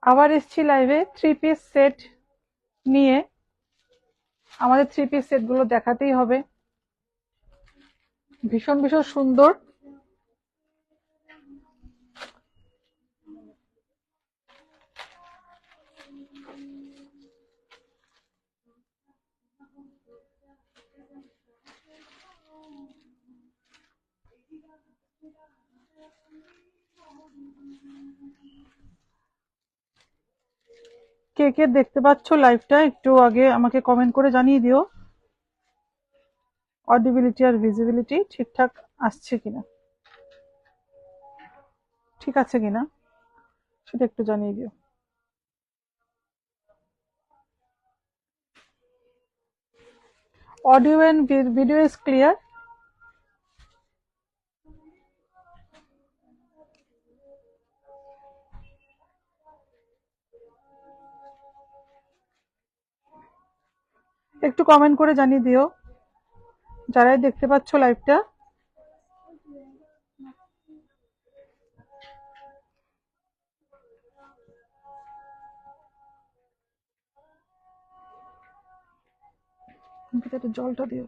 আবার এসছি লাইভে থ্রি পিস সেট নিয়ে। আমাদের থ্রি পিস সেট গুলো দেখাতেই হবে, ভীষণ ভীষণ সুন্দর। কে কে দেখতে পাচ্ছ লাইভটা একটু আগে আমাকে কমেন্ট করে জানিয়ে দিও, অডিবিলিটি আর ভিজিবিলিটি ঠিকঠাক আসছে কিনা, ঠিক আছে কিনা সেটা একটু জানিয়ে দিও। Audio and video is clear. একটু কমেন্ট করে জানিয়ে দিও যারাই দেখতে পাচ্ছ লাইভটা। একটু জলটা দিও।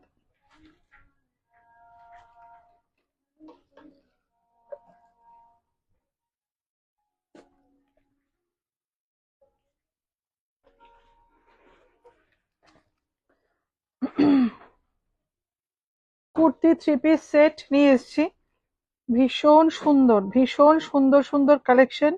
কুর্তি থ্রি পিস সেট নিয়ে এসেছি, ভীষণ সুন্দর, ভীষণ সুন্দর সুন্দর কালেকশন।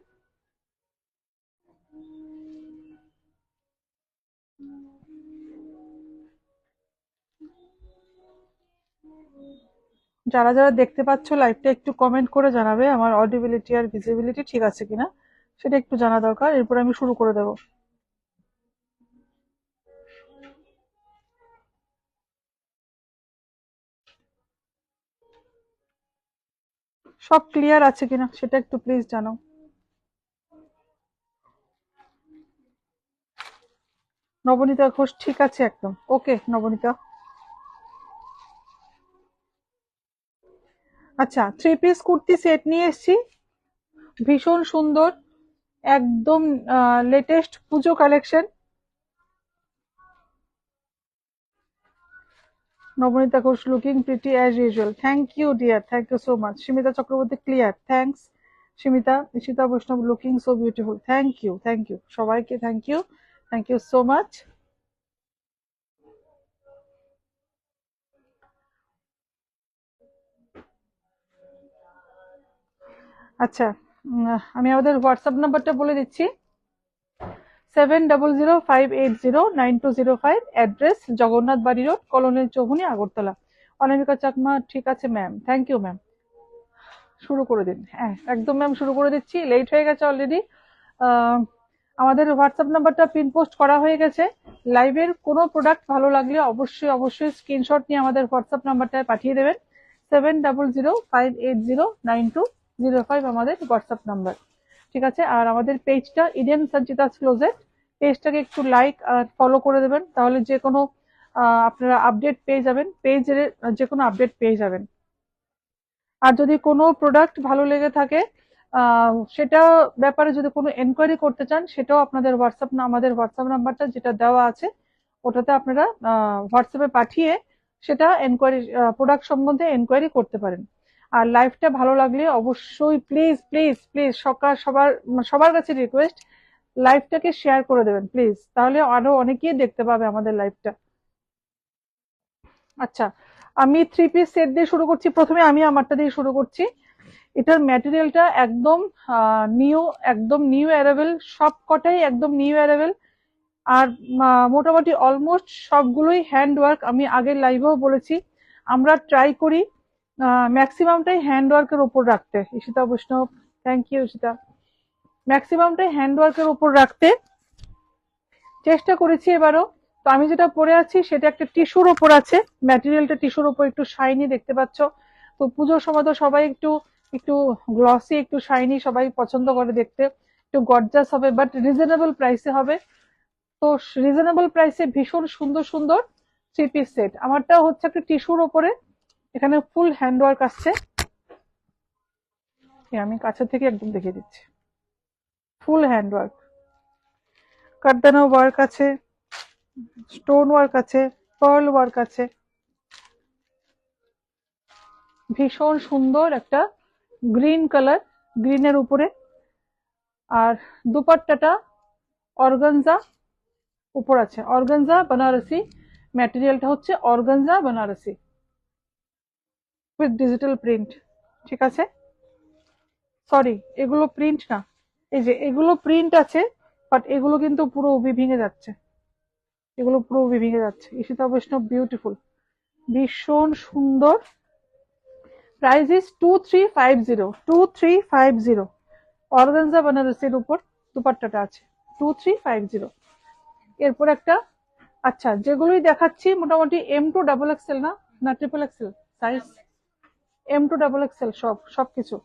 যারা যারা দেখতে পাচ্ছ লাইভটা একটু কমেন্ট করে জানাবে আমার অডিবিলিটি আর ভিজিবিলিটি ঠিক আছে কিনা, সেটা একটু জানা দরকার। এরপর আমি শুরু করে দেব। সব ক্লিয়ার আছে কিনা সেটা একটু প্লিজ জানাও। নবনীতা ঘোষ ঠিক আছে একদম ওকে নবনীতা। আচ্ছা, থ্রি পিস কুর্তি সেট নিয়ে এসেছি, ভীষণ সুন্দর, একদম latest Pujo collection. Nabanita Ghosh looking pretty as usual, thank you dear, thank you so much. Simita Chakraborty clear, thanks Simita. Ishita Baishnab looking so beautiful, thank you, thank you সবাইকে, থ্যাংক ইউ সো মাচ। আচ্ছা, আমি আমাদের হোয়াটসঅ্যাপ নাম্বারটা বলে দিচ্ছি, 7005809205, অ্যাড্রেস জগন্নাথ বাড়ি রোড, কলোনিয়াল চৌমুহনী, আগরতলা। অনামিকা চাকমা ঠিক আছে ম্যাম, থ্যাংক ইউ ম্যাম। শুরু করে দিন, হ্যাঁ একদম ম্যাম শুরু করে দিচ্ছি, লেট হয়ে গেছে অলরেডি। আমাদের হোয়াটসঅ্যাপ নাম্বারটা পিন পোস্ট করা হয়ে গেছে। লাইভের কোনো প্রোডাক্ট ভালো লাগলে অবশ্যই অবশ্যই স্ক্রিনশট নিয়ে আমাদের হোয়াটসঅ্যাপ নাম্বারটায় পাঠিয়ে দেবেন। 7005809205 আমাদের হোয়াটসঅ্যাপ নাম্বার, ঠিক আছে। আর আমাদের পেজটা ইডেন সঞ্চিতাস ক্লোজেট, পেজটাকে একটু লাইক আর ফলো করে দেবেন, তাহলে যে কোনো আপনারা আপডেট পেয়ে যাবেন, পেজের যে কোনো আপডেট পেয়ে যাবেন। আর যদি কোনো প্রোডাক্ট ভালো লেগে থাকে, সেটা ব্যাপারে যদি কোনো এনকোয়ারি করতে চান, সেটাও আপনাদের আমাদের হোয়াটসঅ্যাপ নাম্বারটা যেটা দেওয়া আছে ওটাতে আপনারা হোয়াটসঅ্যাপে পাঠিয়ে সেটা এনকোয়ারি, প্রোডাক্ট সম্বন্ধে এনকোয়ারি করতে পারেন। আর লাইভটা ভালো লাগলে অবশ্যই প্লিজ প্লিজ প্লিজ সবার সবার কাছে রিকোয়েস্ট, লাইভটাকে শেয়ার করে দেবেন প্লিজ, তাহলে আরো অনেকেই দেখতে পাবে আমাদের লাইভটা। আচ্ছা, আমি থ্রি পিস সেট দিয়ে শুরু করছি, প্রথমে আমি আমারটা দিয়ে শুরু করছি। এটার ম্যাটেরিয়ালটা একদম নিউ, একদম নিউ অ্যারাইভেল, সব কটাই একদম নিউ অ্যারাইভেল। আর মোটামুটি অলমোস্ট সবগুলোই হ্যান্ড ওয়ার্ক। আমি আগের লাইভেও বলেছি আমরা ট্রাই করি ম্যাক্সিমামটাই হ্যান্ড ওয়ার্কের উপর রাখতে। ঈশিতা বৈষ্ণব, থ্যাংক ইউ ঈশিতা। ম্যাক্সিমামটাই হ্যান্ড ওয়ার্কের উপর রাখতে চেষ্টা করেছি এবারও। তো আমি যেটা পরে আছি সেটা একটা টিস্যুর ওপর আছে, ম্যাটেরিয়ালটা টিস্যুর ওপর একটু শাইনি দেখতে পাচ্ছ। তো পুজোর সময় তো সবাই একটু একটু গ্লসি, একটু শাইনি সবাই পছন্দ করে দেখতে, একটু গর্জাস হবে, বাট রিজনেবল প্রাইসে হবে। তো রিজনেবল প্রাইসে ভীষণ সুন্দর সুন্দর থ্রি পিস সেট। আমারটা হচ্ছে একটা টিস্যুর ওপরে, এখানে ফুল হ্যান্ড ওয়ার্ক আসছে। আমি কাছে থেকে একদম দেখিয়ে দিচ্ছি, ফুল হ্যান্ড ওয়ার্ক। কাঠদানা ওয়ার্ক আছে, স্টোন ওয়ার্ক আছে, পার্ল ওয়ার্ক আছে। ভীষণ সুন্দর একটা গ্রিন কালার, গ্রিনের উপরে। আর দুপাট্টাটা অর্গানজা উপর আছে, অর্গানজা বেনারসি, ম্যাটেরিয়ালটা হচ্ছে organza Banarasi with digital print. ঠিক আছে, সরি এগুলো প্রিন্ট না, এই যে এগুলো প্রিন্ট আছে, বাট এগুলো কিন্তু পুরো উবি ভেঙে যাচ্ছে, এগুলো পুরো উবি ভেঙে যাচ্ছে। ঈশিতা বৈষ্ণব বিউটিফুল, ভীষণ সুন্দর। Price is 2350, 2350। অর্গানজা বেনারসির উপর দুপাট্টাটা আছে 2350। এরপর একটা, আচ্ছা যেগুলোই দেখাচ্ছি মোটামুটি M2 XXL না, না XXL সাইজ, M2 XXL সবকিছু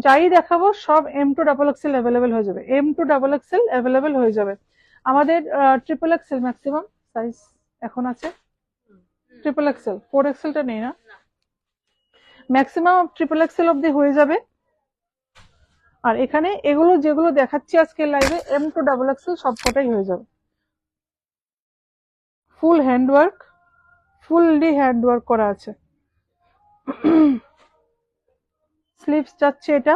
যাই দেখাবো সব M2 XXL অ্যাভেলেবেল হয়ে যাবে, M2 XXL অ্যাভেলেবেল হয়ে যাবে। আমাদের XXL ম্যাক্সিমাম সাইজ এখন আছে, XXL 4XL টা নেই না, ম্যাক্সিমাম XXL অব্দি হয়ে যাবে। আর এখানে এগুলো যেগুলো দেখাচ্ছি আজকে লাইভে M2 XXL সবকটাই হয়ে যাবে। ফুল হ্যান্ডওয়ার্ক, ফুললি হ্যান্ডওয়ার্ক করা আছে। স্লিভস যাচ্ছে এটা।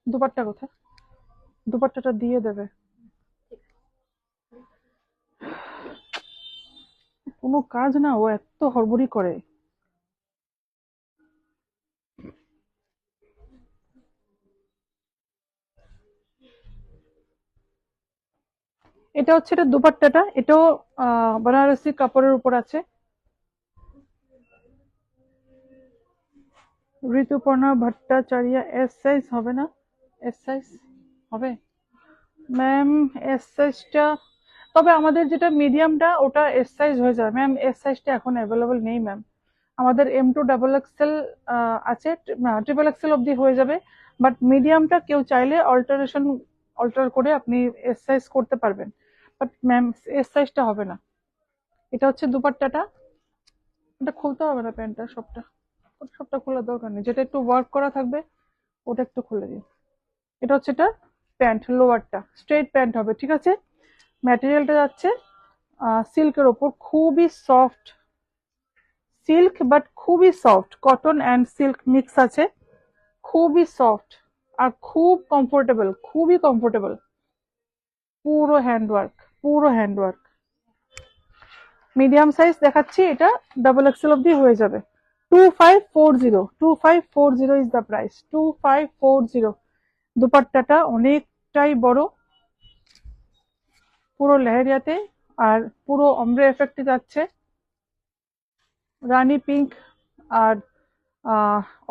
দুপাট্টা কোথায়, দুপাট্টাটা দিয়ে দেবে, কোনো কাজ না, ও এত হড়বড়ি করে। এটা হচ্ছে এটা দুপাট্টাটা, এটাও বেনারসি কাপড়ের উপর আছে। ঋতুপর্ণা ভট্টাচার্য, এস সাইজ হবে না, এস সাইজ হবে ম্যাম, এস সাইজটা, তবে আমাদের যেটা মিডিয়ামটা ওটা এস সাইজ হয়ে যাবে ম্যাম, এস সাইজটা এখন অ্যাভেলেবল নেই ম্যাম। আমাদের M2 XXL আছে, XXL অব্দি হয়ে যাবে, বাট মিডিয়ামটা কেউ চাইলে অল্টার করে আপনি এস সাইজ করতে পারবেন, বাট ম্যাম এস সাইজটা হবে না। এটা হচ্ছে দুপাট্টাটা, এটা খুলতে হবে না প্যান্টটা, সবটা খোলার দরকার নেই, যেটা একটু ওয়ার্ক করা থাকবে ওটা একটু খুলে দিন। এটা হচ্ছে এটা প্যান্ট, লোয়ারটা স্ট্রেট প্যান্ট হবে। ঠিক আছে, ম্যাটেরিয়ালটা যাচ্ছে সিল্কের ওপর, খুবই সফট সিল্ক, বাট খুবই soft, cotton and silk mix আছে, খুবই সফট আর খুব কমফোর্টেবল, খুবই কমফোর্টেবল। পুরো হ্যান্ডওয়ার্ক, পুরো হ্যান্ডওয়ার্ক। মিডিয়াম সাইজ দেখাচ্ছি, এটা XXL অব্দি হয়ে যাবে। 2540, 2540 ইজ দ্য প্রাইস, 2540। দুপাট্টাটা অনেকটাই বড়, পুরো লেহেরিয়াতে, আর পুরো অমব্রে এফেক্টে যাচ্ছে, রানী পিঙ্ক আর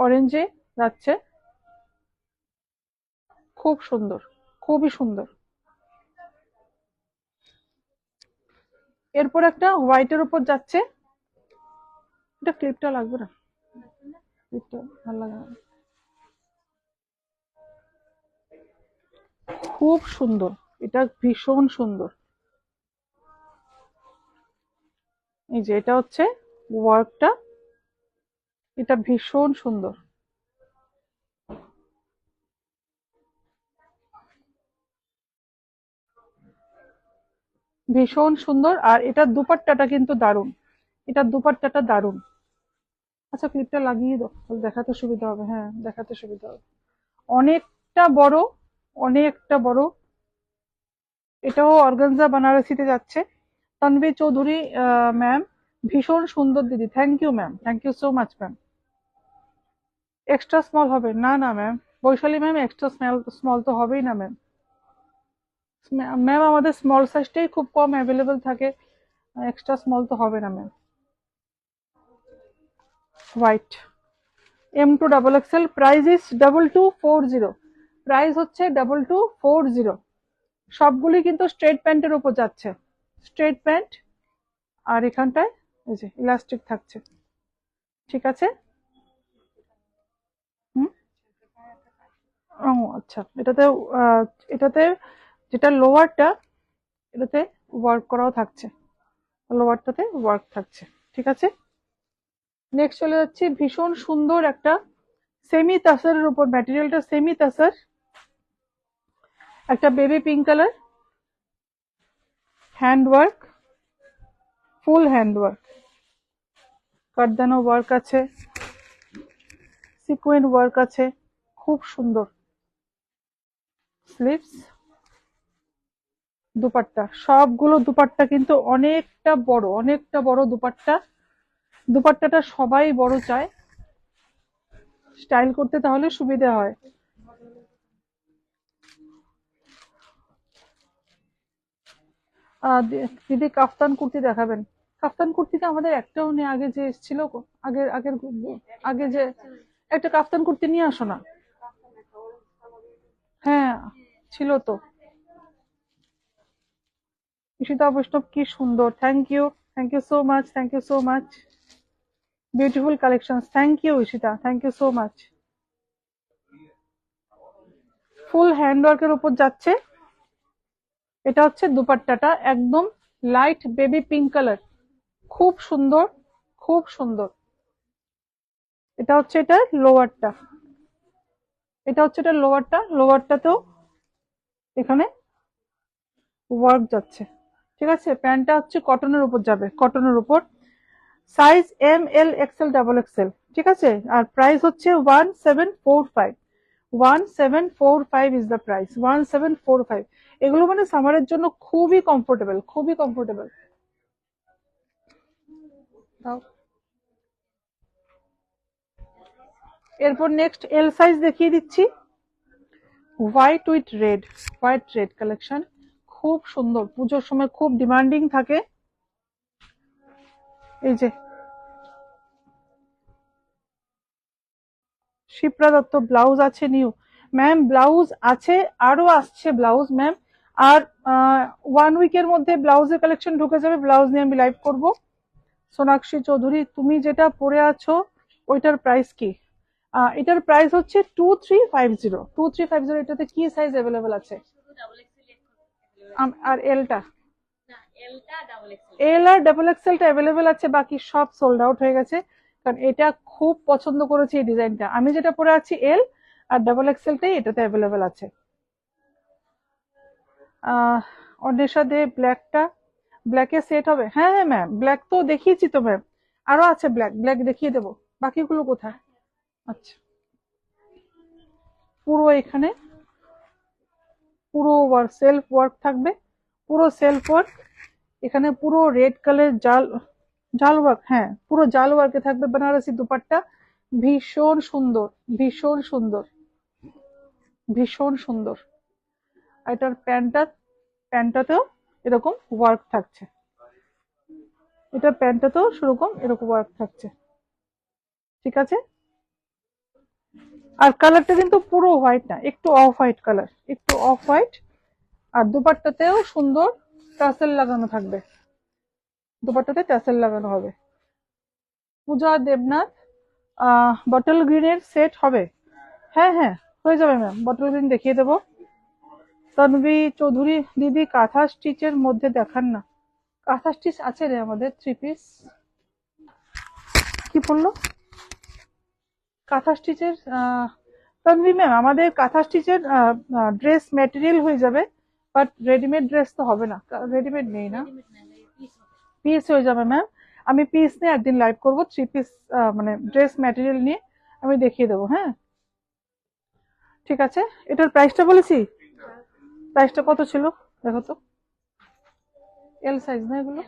অরেঞ্জে যাচ্ছে, খুব সুন্দর, খুবই সুন্দর। এরপর একটা হোয়াইটের উপর যাচ্ছে, এটা ক্লিপটা লাগবে না, ক্লিপটা ভালো লাগে না, খুব সুন্দর, এটা ভীষণ সুন্দর। এই যে এটা হচ্ছে ওয়ার্কটা, এটা ভীষণ সুন্দর, ভীষণ সুন্দর। আর এটা দুপাট্টাটা কিন্তু দারুণ, এটা দুপাট্টাটা দারুণ। আচ্ছা ক্লিপটা লাগিয়ে দাও, তাহলে দেখাতে সুবিধা হবে, হ্যাঁ দেখাতে সুবিধা হবে। অনেকটা বড়, অনেকটা বড়। এটাও অর্গানজা বেনারসিতে যাচ্ছে। তানভি চৌধুরী ম্যাম, ভীষণ সুন্দর দিদি, thank you ma'am, thank you so much ma'am. Extra small হবে না, না ma'am, Baishali ma'am extra small তো হবেই না ম্যাম। ম্যাম আমাদের স্মল সাইজটাই খুব কম অ্যাভেলেবল থাকে, এক্সট্রা স্মল তো হবে না ma'am. White M2 XXL, price is 2240, price হচ্ছে 2240। সবগুলি কিন্তু স্ট্রেট প্যান্টের উপর যাচ্ছে, স্ট্রেট প্যান্ট, আর এখানটায় এই যে ইলাস্টিক থাকছে। ঠিক আছে, হুম, ও আচ্ছা, এটাতে এটাতে যেটা লোয়ারটা, এটাতে ওয়ার্ক করাও থাকছে, লোয়ারটাতে ওয়ার্ক থাকছে। ঠিক আছে, নেক্সট চলে যাচ্ছি ভীষণ সুন্দর একটা সেমি তাসারের উপর, ম্যাটেরিয়ালটা সেমি তাসার, একটা baby pink colour, hand work, full hand work, কারদানো ওয়ার্ক আছে, সিকোয়েন্ট ওয়ার্ক আছে, খুব সুন্দর। স্লিভস, দুপাট্টা, সবগুলো দুপাট্টা কিন্তু অনেকটা বড় দুপাট্টা। দুপাট্টাটা সবাই বড় চায় স্টাইল করতে, তাহলে সুবিধা হয়। দিদি কাফতান কুর্তি দেখাবেন? কাফতান কুর্তিটা আমাদের একটাও নেই, আগে যে এসেছিল, আগের আগের আগে যে একটা কাফতান কুর্তি নিয়ে আসো না। হ্যাঁ, ছিল তো। ঈশিতা বৈষ্ণব, কি সুন্দর, thank you so much, thank you so much, beautiful collection, thank you Ishita, thank you so much. Full hand ওয়ার্কের উপর যাচ্ছে। এটা হচ্ছে দুপাট্টাটা, একদম লাইট বেবি পিঙ্ক কালার, খুব সুন্দর, খুব সুন্দর। এটা হচ্ছে এটার লোয়ারটা, লোয়ারটাতেও এখানে ওয়ার্ক যাচ্ছে। ঠিক আছে, প্যান্টটা হচ্ছে কটনের উপর যাবে, কটনের উপর। Size M L XL double XL. ঠিক আছে, আর প্রাইস হচ্ছে 1745। 1745 ইজ দ্য প্রাইস, 1745। এগুলো মানে সামারের জন্য খুবই কমফোর্টেবল, খুবই কমফোর্টেবল। এরপর নেক্সট এল সাইজ দেখিয়ে দিচ্ছি। হোয়াইট রেড কালেকশন, খুব সুন্দর, পুজোর সময় খুব ডিমান্ডিং থাকে। এই যে শিপ্রা দত্ত, ব্লাউজ আছে নিউ? ম্যাম ব্লাউজ আছে, আরো আসছে ব্লাউজ ম্যাম। আর 1 উইকের মধ্যে ব্লাউজের কালেকশন ঢুকে যাবে, ব্লাউজ নিয়ে আমি লাইভ করব। সোনাক্ষী চৌধুরী, তুমি যেটা পরে আছো ওইটার প্রাইস কি? এটার প্রাইস হচ্ছে 2350। এটাতে কি সাইজ অ্যাভেলেবেল আছে? আর এলটা? এল আর ডাবল এক্সেলটা অ্যাভেলেবেল আছে, বাকি সব সোল্ড আউট হয়ে গেছে। কারণ এটা খুব পছন্দ করেছি এই ডিজাইনটা, আমি যেটা পরে আছি এল, আর ডাবল এক্সেলটাই এটাতে অ্যাভেলেবেল আছে। অন্বেষা দে, ব্ল্যাকে সেট হবে? হ্যাঁ হ্যাঁ ম্যাম, ব্ল্যাক তো দেখিয়েছি তো ম্যাম, আরো আছে ব্ল্যাক দেখিয়ে দেবো। বাকিগুলো কোথায়? আচ্ছা, পুরো এখানে পুরো সেলফ ওয়ার্ক থাকবে, পুরো সেলফ ওয়ার্ক। এখানে পুরো রেড কালার জাল ওয়ার্ক, হ্যাঁ পুরো জাল ওয়ার্কে থাকবে বেনারসি দুপাট্টা। ভীষণ সুন্দর, ভীষণ সুন্দর, ভীষণ সুন্দর। আর এটার প্যান্টটাতেও এরকম ওয়ার্ক থাকছে, এটা প্যান্টটাতেও সেরকম এরকম ওয়ার্ক থাকছে। ঠিক আছে, আর কালারটা কিন্তু পুরো হোয়াইট না, একটু অফ হোয়াইট কালার, একটু অফ হোয়াইট। আর দুপাট্টাতেও সুন্দর টাসেল লাগানো থাকবে, দুপাট্টাতে টাসেল লাগানো হবে। পূজা দেবনাথ, বটল গ্রিনের সেট হবে? হ্যাঁ হ্যাঁ, হয়ে যাবে ম্যাম, বটল গ্রিন দেখিয়ে দেবো। তন্বী চৌধুরী, দিদি কাঁথা স্টিচের মধ্যে দেখান না। কাঁথা স্টিচ আছে রে আমাদের 3 পিস। কি বললো? কাঁথা স্টিচের তন্বী ম্যাম, আমাদের কাঁথা স্টিচের ড্রেস ম্যাটেরিয়াল হয়ে যাবে, বাট রেডিমেড ড্রেস তো হবে না, রেডিমেড নেই না, পিস হয়ে যাবে ম্যাম। আমি পিস নিয়ে একদিন লাইভ করবো, 3 পিস মানে ড্রেস ম্যাটেরিয়াল নিয়ে আমি দেখিয়ে দেবো। হ্যাঁ ঠিক আছে, এটার প্রাইসটা বলেছি, প্রাইসটা কত ছিল দেখো তো, এল সাইজ না এগুলো?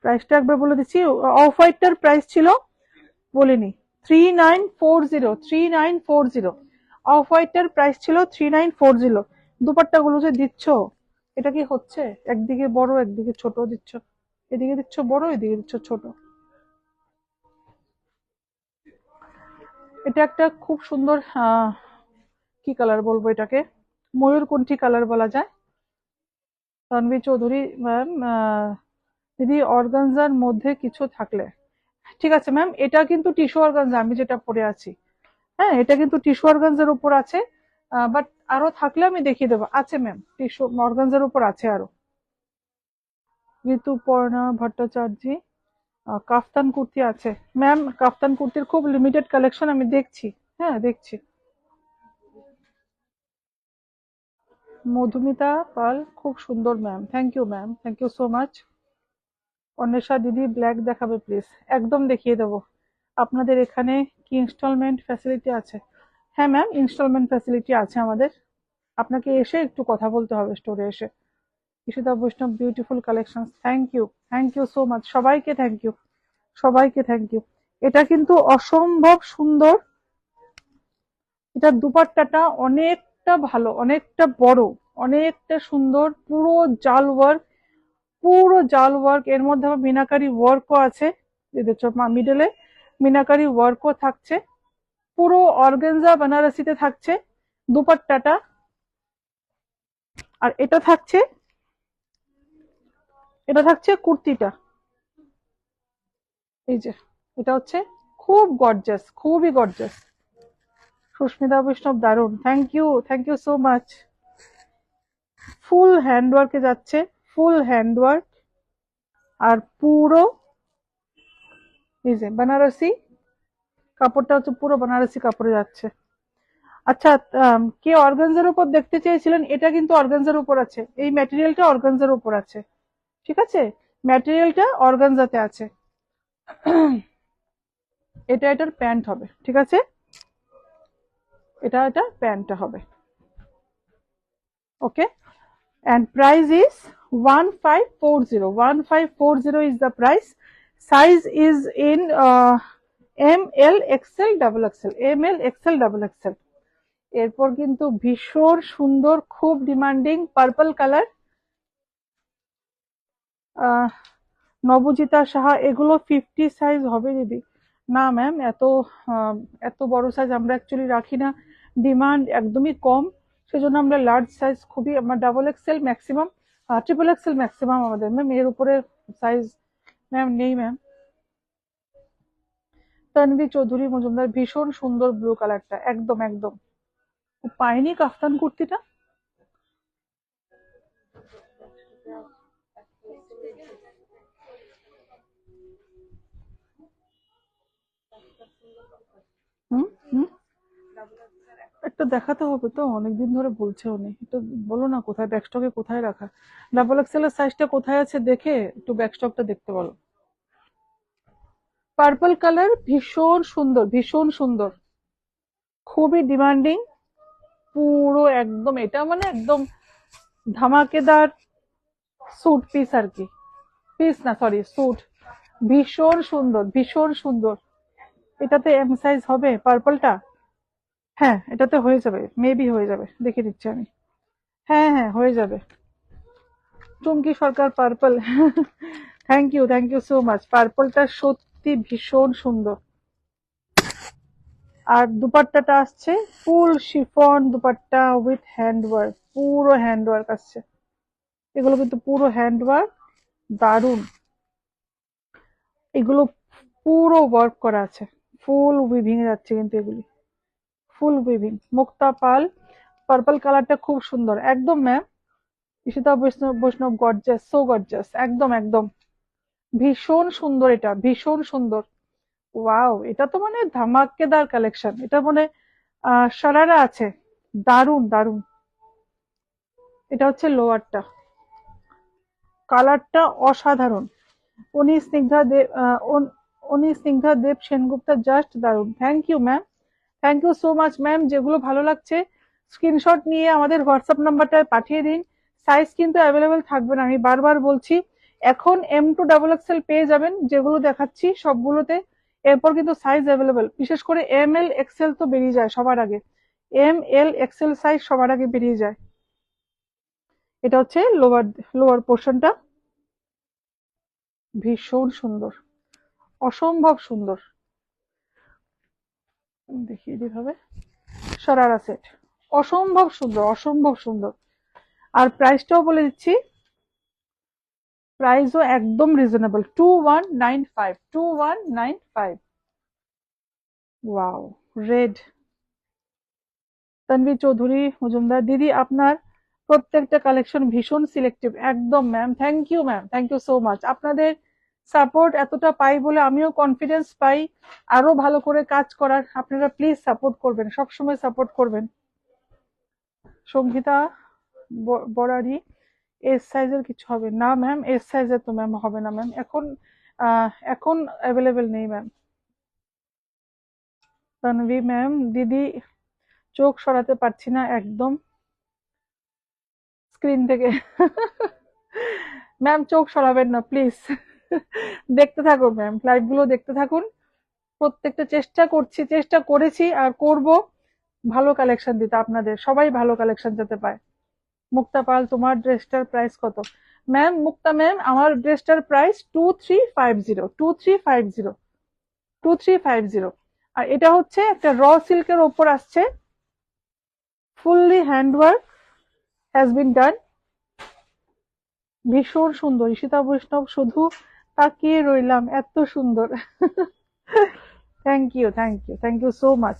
প্রাইসটা একবার বলে দিচ্ছি, অফ হোয়াইটটার প্রাইস ছিল, বলিনি, 3940। অফ হোয়াইটটার প্রাইস ছিল 3940। দুপাট্টা গুলো যে দিচ্ছ, এটা কি হচ্ছে একদিকে বড় একদিকে ছোট দিচ্ছ? এদিকে দিচ্ছ বড়, এদিকে দিচ্ছ ছোট। এটা একটা খুব সুন্দর, কি কালার বলবো এটাকে, ময়ূরকণ্ঠী কালার বলা যায়। রণবীর চৌধুরী ম্যাম, দিদি অর্গানজার মধ্যে কিছু থাকলে? ঠিক আছে ম্যাম, এটা কিন্তু টিস্যু অর্গানজা, আমি যেটা পরে আছি। হ্যাঁ, এটা কিন্তু টিস্যু অর্গানজার উপর আছে, বাট আরো থাকলে আমি দেখিয়ে দেবো। আছে ম্যাম, টিস্যু অর্গানজার উপর আছে আরো। ঋতুপর্ণা ভট্টাচার্য, কাফতান কুর্তি আছে? ম্যাম কাফতান কুর্তির খুব লিমিটেড কালেকশন, আমি দেখছি, হ্যাঁ দেখছি। মধুমিতা পাল, খুব সুন্দর ma'am, thank you ma'am, thank you so much. Anwesha দিদি ব্ল্যাক দেখাবে প্লিজ, একদম দেখিয়ে দেবো। আপনাদের এখানে কি ইনস্টলমেন্ট ফ্যাসিলিটি আছে? হ্যাঁ ম্যাম, ইনস্টলমেন্ট ফ্যাসিলিটি আছে আমাদের। আপনাকে এসে একটু কথা বলতে হবে স্টোরে এসে। ঈশিতা বৈষ্ণব, beautiful collection, thank you so much, সবাইকে থ্যাংক ইউ, সবাইকে থ্যাংক ইউ। এটা কিন্তু অসম্ভব সুন্দর। এটার দুপাট্টাটা অনেকটা ভালো, অনেকটা বড়, অনেকটা সুন্দর, পুরো জাল ওয়ার্ক, এর মধ্যে আবার মিনাকারি ওয়ার্কও আছে। মিডলে মিনাকারি ওয়ার্কও থাকছে, পুরো অর্গানজা বেনারসিতে থাকছে দুপাট্টাটা। আর এটা থাকছে কুর্তিটা, এই যে, এটা হচ্ছে খুব গর্জাস, খুবই গর্জাস। সুস্মিতা বৈষ্ণব, দারুণ, থ্যাংক ইউ সো মাচ। ফুল হ্যান্ডওয়ার্কে যাচ্ছে, ফুল হ্যান্ডওয়ার্ক, আর পুরো এই যে বেনারসি কাপড়টা হচ্ছে পুরো বেনারসি কাপড়ে যাচ্ছে। আচ্ছা, কে অর্গানজার উপর দেখতে চেয়েছিলেন, এটা কিন্তু অর্গানজার উপর আছে, এই ম্যাটেরিয়ালটা অর্গানজার উপর আছে, ঠিক আছে, ম্যাটেরিয়ালটা অর্গানজাতে আছে। এটার প্যান্ট হবে, ঠিক আছে, এটা প্যান্টটা হবে। ওকে, and price is 1540 is the price. Size is in ML XL double XL, ML XL double XL। এরপর কিন্তু ভীষণ সুন্দর, খুব ডিমান্ডিং পার্পল কালার, নবজিতা সাহা, এগুলো 50 সাইজ হবে দিদি? না ম্যাম, এত বড় সাইজ আমরা অ্যাকচুয়ালি রাখি না, ডিমান্ড একদমই কম, সেজন্য আমরা লার্জ সাইজ খুবই, আমার double XL maximum, triple Excel maximum আমাদের ম্যাম, এর উপরে সাইজ ম্যাম নেই ম্যাম। তানভি চৌধুরী মজুমদার, ভীষণ সুন্দর ব্লু কালারটা, একদম একদম। পাইনি কাফতান কুর্তিটা, হুম হুম, একটা দেখাতে হবে তো, অনেকদিন ধরে বলছে উনি, একটু বলো না কোথায় ব্যাকস্টকে, কোথায় রাখা ডাবল এক্সেল এর সাইজটা কোথায় আছে, দেখে একটু ব্যাকস্টকটা দেখতে বলো। পার্পল কালার, ভীষণ সুন্দর, ভীষণ সুন্দর, খুবই ডিমান্ডিং, পুরো একদম, এটা মানে একদম ধামাকেদার স্যুট পিস আর কি, পিস না সরি স্যুট, ভীষণ সুন্দর, ভীষণ সুন্দর। এটাতে এম সাইজ হবে পার্পলটা? হ্যাঁ, এটাতে হয়ে যাবে, মেবি হয়ে যাবে, দেখে দিচ্ছি আমি। হ্যাঁ হ্যাঁ, হয়ে যাবে। Chumki Sarkar, purple, thank you so much, পার্পলটা সত্যি ভীষণ সুন্দর। আর দুপাট্টাটা আসছে full chiffon dupatta with handwork, পুরো হ্যান্ডওয়ার্ক আসছে, এগুলো কিন্তু পুরো হ্যান্ডওয়ার্ক, দারুন, এগুলো পুরো ওয়ার্ক করা আছে, ফুল উইভিং এ যাচ্ছে কিন্তু এগুলি, ফুল উইভিং। মুক্তা পাল, পার্পল কালারটা খুব সুন্দর, একদম ম্যাম। ঈশিতা বৈষ্ণব গর্জাস, সো গর্জাস, একদম একদম, ভীষণ সুন্দর, এটা ভীষণ সুন্দর। ওয়াও, এটা তো মানে ধামাকেদার কালেকশন, এটা মানে সারারা আছে, দারুন দারুন। এটা হচ্ছে লোয়ারটা, কালারটা অসাধারণ। উনি স্নিগ্ধা দেব সেনগুপ্তা, জাস্ট দারুন, thank you ma'am, thank you so much ma'am. যেগুলো ভালো লাগছে স্ক্রিনশট নিয়ে আমাদের হোয়াটসঅ্যাপ নাম্বারটায় পাঠিয়ে দিন। সাইজ কিন্তু অ্যাভেলেবেল থাকবে না, আমি বারবার বলছি। এখন M2 ডাবল এক্সেল পেয়ে যাবেন যেগুলো দেখাচ্ছি সবগুলোতে, এরপর কিন্তু সাইজ অ্যাভেলেবেল, বিশেষ করে ML XL তো বেরিয়ে যায় সবার আগে, ML XL সাইজ সবার আগে বেরিয়ে যায়। এটা হচ্ছে লোয়ার পোর্শনটা, ভীষণ সুন্দর, অসম্ভব সুন্দর, দেখিয়ে দিতে হবে। সারারা সেট, অসম্ভব সুন্দর, অসম্ভব সুন্দর। আর প্রাইসটাও বলে দিচ্ছি, প্রাইসও একদম reasonable, 2195। Wow, red, Tanvi Chowdhury Majumdar, দিদি আপনার প্রত্যেকটা কালেকশন ভীষণ সিলেক্টিভ, একদম ma'am, thank you ma'am, thank you so much. আপনাদের সাপোর্ট এতটা পাই বলে আমিও কনফিডেন্স পাই আরো ভালো করে কাজ করার। আপনারা প্লিজ সাপোর্ট করবেন, সবসময় সাপোর্ট করবেন। সঙ্গীতা বরারি এস সাইজের কিছু হবে না ম্যাম, এস সাইজের তো ম্যাম হবে না ম্যাম, এখন অ্যাভেলেবেল নেই ম্যাম। তানভি ম্যাম, দিদি চোখ সরাতে পারছি না একদম স্ক্রিন থেকে। ম্যাম চোখ সরাবেন না প্লিজ। দেখতে থাকুন ম্যাম, লাইভ গুলো দেখতে থাকুন। প্রত্যেকটা চেষ্টা করেছি আর করব ভালো কালেকশন দিতে, আপনাদের সবাই ভালো কালেকশন যাতে পায়। মুক্তা পাল, তোমার ড্রেসটার প্রাইস কত? ম্যাম মুক্তা ম্যাম, আমার ড্রেসটার প্রাইস 2350, 2350, 2350। আর এটা হচ্ছে একটা র সিল্কের ওপর আসছে, fully handwork has been done. ভীষণ সুন্দর, ঈশিতা বৈষ্ণব শুধু তাকিয়ে রইলাম, এত সুন্দর। Thank you, thank you, thank you so much.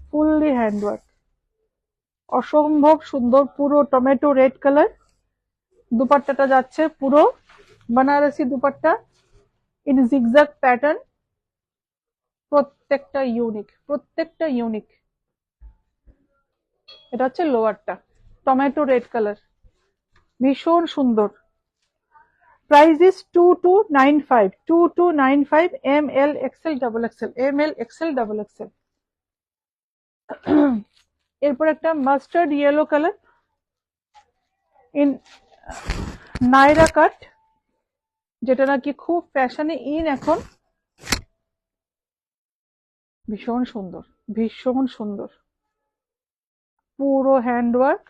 Fully handwork, অসম্ভব সুন্দর, পুরো টমেটো রেড কালার। দুপাট্টাটা যাচ্ছে পুরো Banarasi dupatta in zigzag pattern, প্রত্যেকটা ইউনিক, প্রত্যেকটা ইউনিক। এটা হচ্ছে লোয়ারটা, টমেটো রেড কালার, ভীষণ সুন্দর। Price is 2295, 2295, ML XL double XL, ML XL double XL. এরপর একটা মাস্টার্ড ইয়েলো কালার ইন নাইরা কাট, যেটা নাকি খুব ফ্যাশনে ইন এখন। ভীষণ সুন্দর, ভীষণ সুন্দর, পুরো হ্যান্ডওয়ার্ক।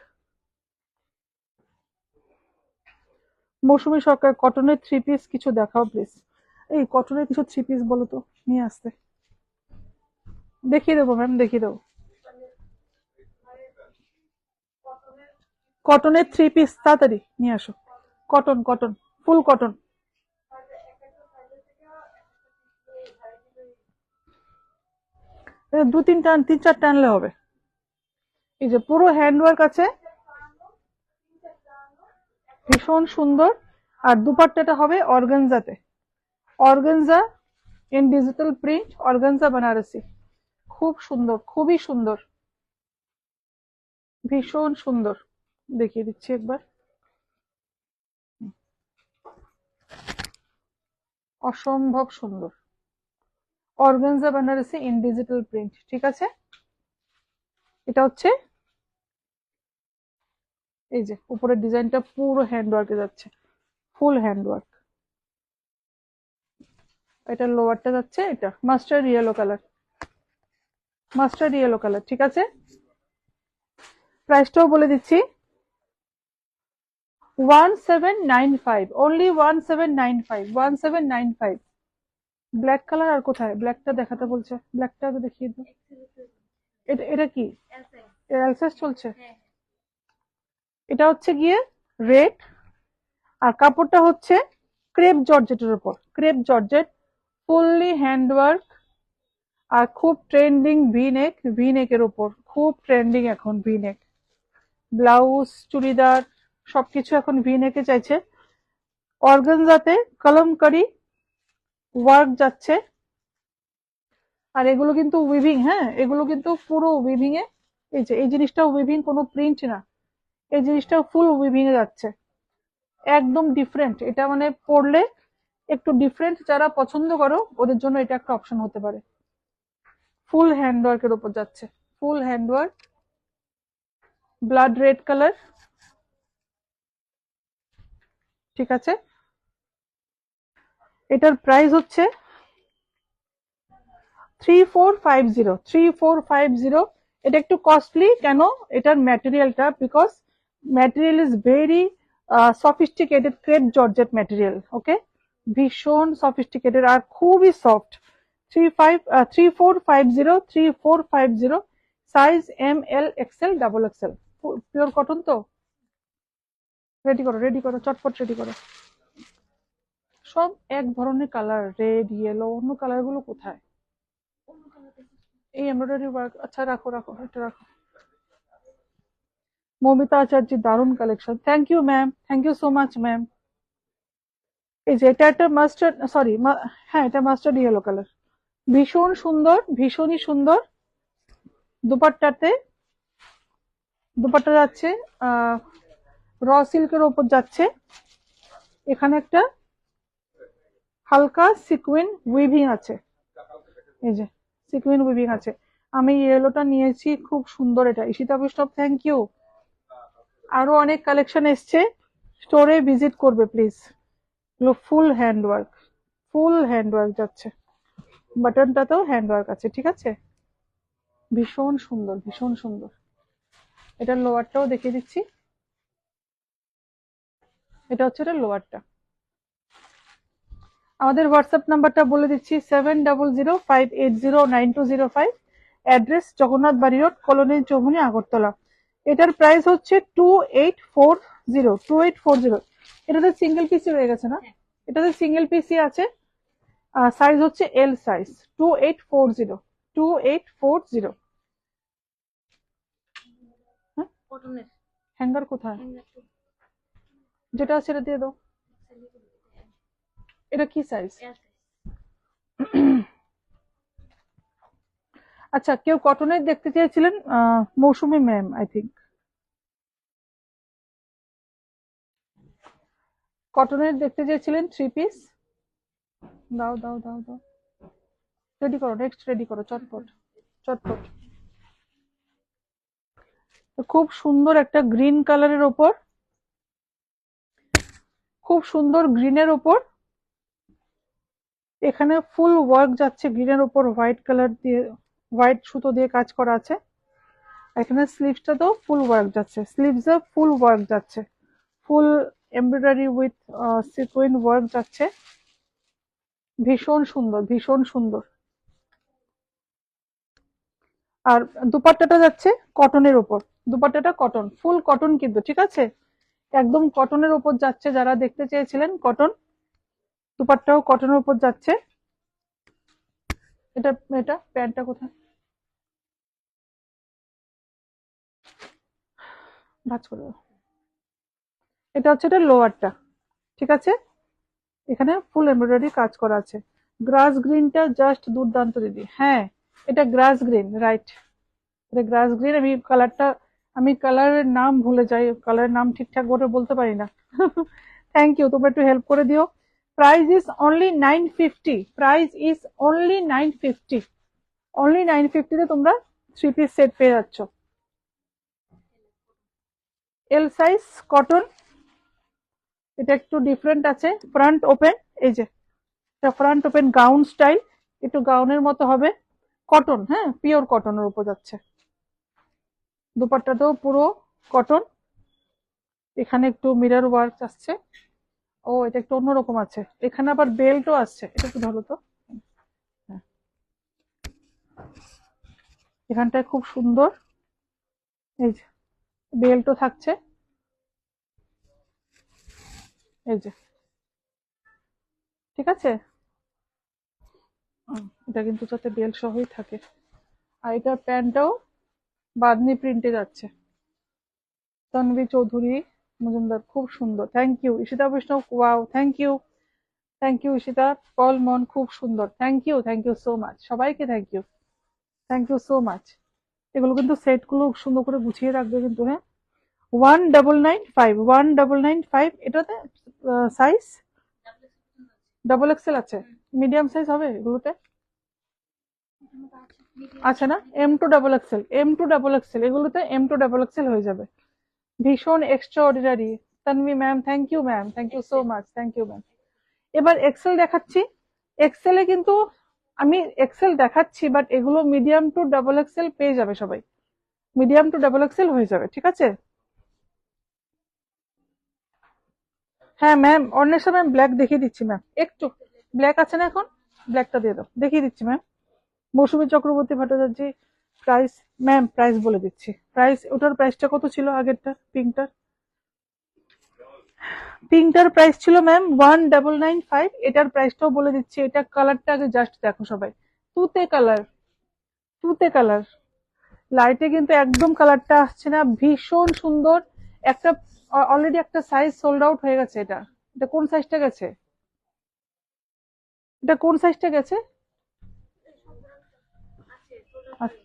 মৌসুমী সরকার, কটনের থ্রি পিস কিছু দেখাও প্লিজ। এই কটনের কিছু থ্রি পিস বলো তো, নিয়ে আসতে। দেখিয়ে দেবো ম্যাম, দেখিয়ে দেবো। কটনের থ্রি পিস তাড়াতাড়ি নিয়ে আসো। কটন, কটন, ফুল কটন। দু তিনটা, তিন চারটা আনলে হবে। এই যে পুরো হ্যান্ডওয়ার্ক আছে, ভীষণ সুন্দর। আর দুপাট্টাটা হবে অর্গানজাতে, organza in digital print, organza Banarasi. খুব সুন্দর, খুবই সুন্দর, ভীষণ সুন্দর। দেখিয়ে দিচ্ছি একবার, অসম্ভব সুন্দর। Organza Banarasi in digital print, ঠিক আছে। এটা হচ্ছে এই যে উপরের ডিজাইনটা পুরো হ্যান্ডওয়ার্কে যাচ্ছে, ফুল হ্যান্ডওয়ার্ক। এটা লোয়ারটা যাচ্ছে, এটা mustard yellow colour, mustard yellow colour, ঠিক আছে। প্রাইসটাও বলে দিচ্ছি, 1795, অনলি 1795, 1795। ব্ল্যাক কালার আর কোথায়? ব্ল্যাকটা দেখাতে বলছে, ব্ল্যাকটা আগে দেখিয়ে দাও। এটা এটা কি এলসাস চলছে? এটা হচ্ছে গিয়ে রেড, আর কাপড়টা হচ্ছে ক্রেপ জর্জেটের উপর, ক্রেপ জর্জেট, ফুললি হ্যান্ডওয়ার্ক। আর খুব ট্রেন্ডিং ভি নেক, ভি নেকের উপর খুব ট্রেন্ডিং এখন ভি নেক। ব্লাউজ, চুড়িদার সবকিছু এখন ভি নেকে চাইছে। অর্গানজাতে কলমকারি ওয়ার্ক যাচ্ছে। আর এগুলো কিন্তু উইভিং, হ্যাঁ এগুলো কিন্তু পুরো উইভিং এ। এই যে এই জিনিসটা উইভিং, কোনো প্রিন্ট না, এই জিনিসটা ফুল উইভিং এ যাচ্ছে, একদম ডিফারেন্ট। এটা মানে পরলে একটু ডিফারেন্ট, যারা পছন্দ করো ওদের জন্য এটা একটা অপশন হতে পারে। ফুল হ্যান্ডওয়ার্কের উপর যাচ্ছে, ফুল হ্যান্ডওয়ার্ক, ব্লাড রেড কালার, ঠিক আছে। এটার প্রাইস হচ্ছে 3450, 3450। এটা একটু কস্টলি কেন? এটার ম্যাটেরিয়ালটা, because material is very sophisticated, crepe georgette material, okay. ভীষণ সফিস্টিকেটেড আর খুবই soft. 3450, 3450, size ML XL double XL, pure cotton তো। রেডি করো, রেডি করো, চটপট রেডি করো। সব এক ধরনের কালার, রেড, ইয়েলো, অন্য কালার গুলো কোথায়? এই এমব্রয়ডারি ওয়ার্ক, আচ্ছা রাখো রাখো, এটা রাখো। মমিতা আচার্য, দারুণ collection, thank you ma'am, thank you so much ma'am. এই যে এটা একটা মাস্টার্ড, সরি, হ্যাঁ এটা মাস্টার্ড ইয়েলো কালার, ভীষণ সুন্দর, ভীষণই সুন্দর। দুপাট্টাতে, দুপাট্টা যাচ্ছে র সিল্কের ওপর যাচ্ছে। এখানে একটা হালকা সিকুইন উইভিং আছে, এই যে সিকুইন উইভিং আছে। আমি ইয়েলোটা নিয়েছি, খুব সুন্দর এটা। ঈশিতা বৈষ্ণব, থ্যাংক ইউ। আরো অনেক কালেকশন এসছে, স্টোরে ভিজিট করবে প্লিজ। এগুলো ফুল হ্যান্ডওয়ার্ক, ফুল হ্যান্ডওয়ার্ক যাচ্ছে, বাটনটাতেও হ্যান্ডওয়ার্ক আছে, ঠিক আছে। ভীষণ সুন্দর, ভীষণ সুন্দর। এটার লোয়ারটাও দেখিয়ে দিচ্ছি। এটা হচ্ছে এটা লোয়ারটা। আমাদের হোয়াটসঅ্যাপ নাম্বারটা বলে দিচ্ছি, 7005809205। অ্যাড্রেস জগন্নাথ বাড়ি রোড, কলোনি চৌমুহনী, আগরতলা। এটার প্রাইস হচ্ছে 2840। এটাতে সিঙ্গেল পিসি রয়ে গেছে না? এটাতে সিঙ্গেল পিসি আছে। সাইজ হচ্ছে এল সাইজ। 2840, 2840। হ্যাঁ, হ্যাঙ্গার কোথায়? যেটা আছে সেটা দিয়ে দাও। এটা কি সাইজ? আচ্ছা, কেউ কটনের দেখতে চেয়েছিলেন, মৌসুমী ম্যাম আই থিঙ্ক। কটনের দেখতে চেয়েছিলেন 3 পিস। দাও দাও দাও দাও, রেডি করো, নেক্সট রেডি করো, চটপট চটপট। খুব সুন্দর একটা গ্রিন কালারের ওপর, খুব সুন্দর গ্রিনের ওপর এখানে ফুল ওয়ার্ক যাচ্ছে। গ্রিনের ওপর হোয়াইট কালার দিয়ে, হোয়াইট সুতো দিয়ে কাজ করা আছে। এখানে স্লিভসটাতেও ফুল ওয়ার্ক যাচ্ছে, স্লিভসে ফুল ওয়ার্ক যাচ্ছে, ফুল এমব্রয়ডারি উইথ সিকুইন ওয়ার্ক যাচ্ছে। ভীষণ সুন্দর, ভীষণ সুন্দর। আর দুপাট্টাটা যাচ্ছে কটনের উপর। দুপাট্টাটা কটন, ফুল কটন কিন্তু, ঠিক আছে, একদম কটনের উপর যাচ্ছে। যারা দেখতে চেয়েছিলেন কটন, দুপাট্টাও কটনের উপর যাচ্ছে। এটা এটা প্যান্টটা কোথায়? ভাঁজ করে দাও। এটা হচ্ছে এটা লোয়ারটা, ঠিক আছে। এখানে ফুল এমব্রয়ডারি কাজ করা আছে। গ্রাস গ্রিনটা জাস্ট দুর্দান্ত দিদি। হ্যাঁ, এটা গ্রাস গ্রিন, রাইট। এটা গ্রাস গ্রিন। আমি কালারের নাম ভুলে যাই, কালারের নাম ঠিকঠাক করে বলতে পারি না। থ্যাংক ইউ, তোমরা একটু হেল্প করে দিও। Price is only 950, price is only 950। Only 950 তে তোমরা 3 পিস সেট পেয়ে যাচ্ছ। L size cotton. এটা একটু ডিফারেন্ট আছে, ফ্রন্ট ওপেন, এই যে এটা ফ্রন্ট ওপেন গাউন স্টাইল, একটু গাউনের মতো হবে। কটন, হ্যাঁ, পিওর কটনের উপর যাচ্ছে। দুপাট্টাটাও পুরো কটন। এখানে একটু মিরর ওয়ার্ক আসছে। ও, এটা একটু অন্যরকম আছে। এখানে আবার বেল্টও আসছে, এটা একটু ধরো তো। হ্যাঁ, এখানটায় খুব সুন্দর, এই যে বেল্টও থাকছে, এই যে, ঠিক আছে। এটা কিন্তু যাতে বেল্ট সহই থাকে। আর এটার প্যান্টটাও বাঁধনি প্রিন্টে যাচ্ছে। তন্বী চৌধুরী মজুমদার, খুব সুন্দর, thank you. Ishita Vaishnav, wow, thank you, thank you Ishita. পল মন, খুব সুন্দর, থ্যাংক ইউ সো মাচ, সবাইকে thank you, thank you so much. এগুলো কিন্তু সেট গুলো সুন্দর করে গুছিয়ে রাখবে কিন্তু, হ্যাঁ। 1995, 1995। এটাতে সাইজ ডাবল এক্সেল আছে, মিডিয়াম সাইজ হবে এগুলোতে, আছে না? M2 XXL, M2 XXL, এগুলোতে M2 XXL হয়ে যাবে। ভীষণ extraordinary. Tanvi ma'am, thank you ma'am, thank you so much, thank you ma'am. এবার এক্সেল দেখাচ্ছি। এক্সেলে কিন্তু আমি এক্সেল দেখাচ্ছি, বাট এগুলো মিডিয়াম টু ডাবল এক্সেল পেয়ে যাবে সবাই। মিডিয়াম টু ডাবল এক্সেল হয়ে যাবে, ঠিক আছে। হ্যাঁ ম্যাম, অন্বেষা ম্যাম, ব্ল্যাক দেখিয়ে দিচ্ছি ম্যাম, একটু ব্ল্যাক আছে না এখন, ব্ল্যাকটা দিয়ে দাও, দেখিয়ে দিচ্ছি ma'am. Mousumi Chakraborty Bhattacharya, price ma'am, price বলে দিচ্ছি। প্রাইস, ওটার প্রাইসটা কত ছিল আগেরটা? পিঙ্কটার, পিঙ্কটার প্রাইস ছিল ম্যাম 1995। এটার প্রাইসটাও বলে দিচ্ছি। এটা কালারটা আগে জাস্ট দেখো সবাই, তুতে কালার, তুতে কালার। লাইটে কিন্তু একদম কালারটা আসছে না, ভীষণ সুন্দর। একটা অলরেডি একটা সাইজ সোল্ড আউট হয়ে গেছে। এটা এটা কোন সাইজটা গেছে? এটা কোন সাইজটা গেছে? আচ্ছা,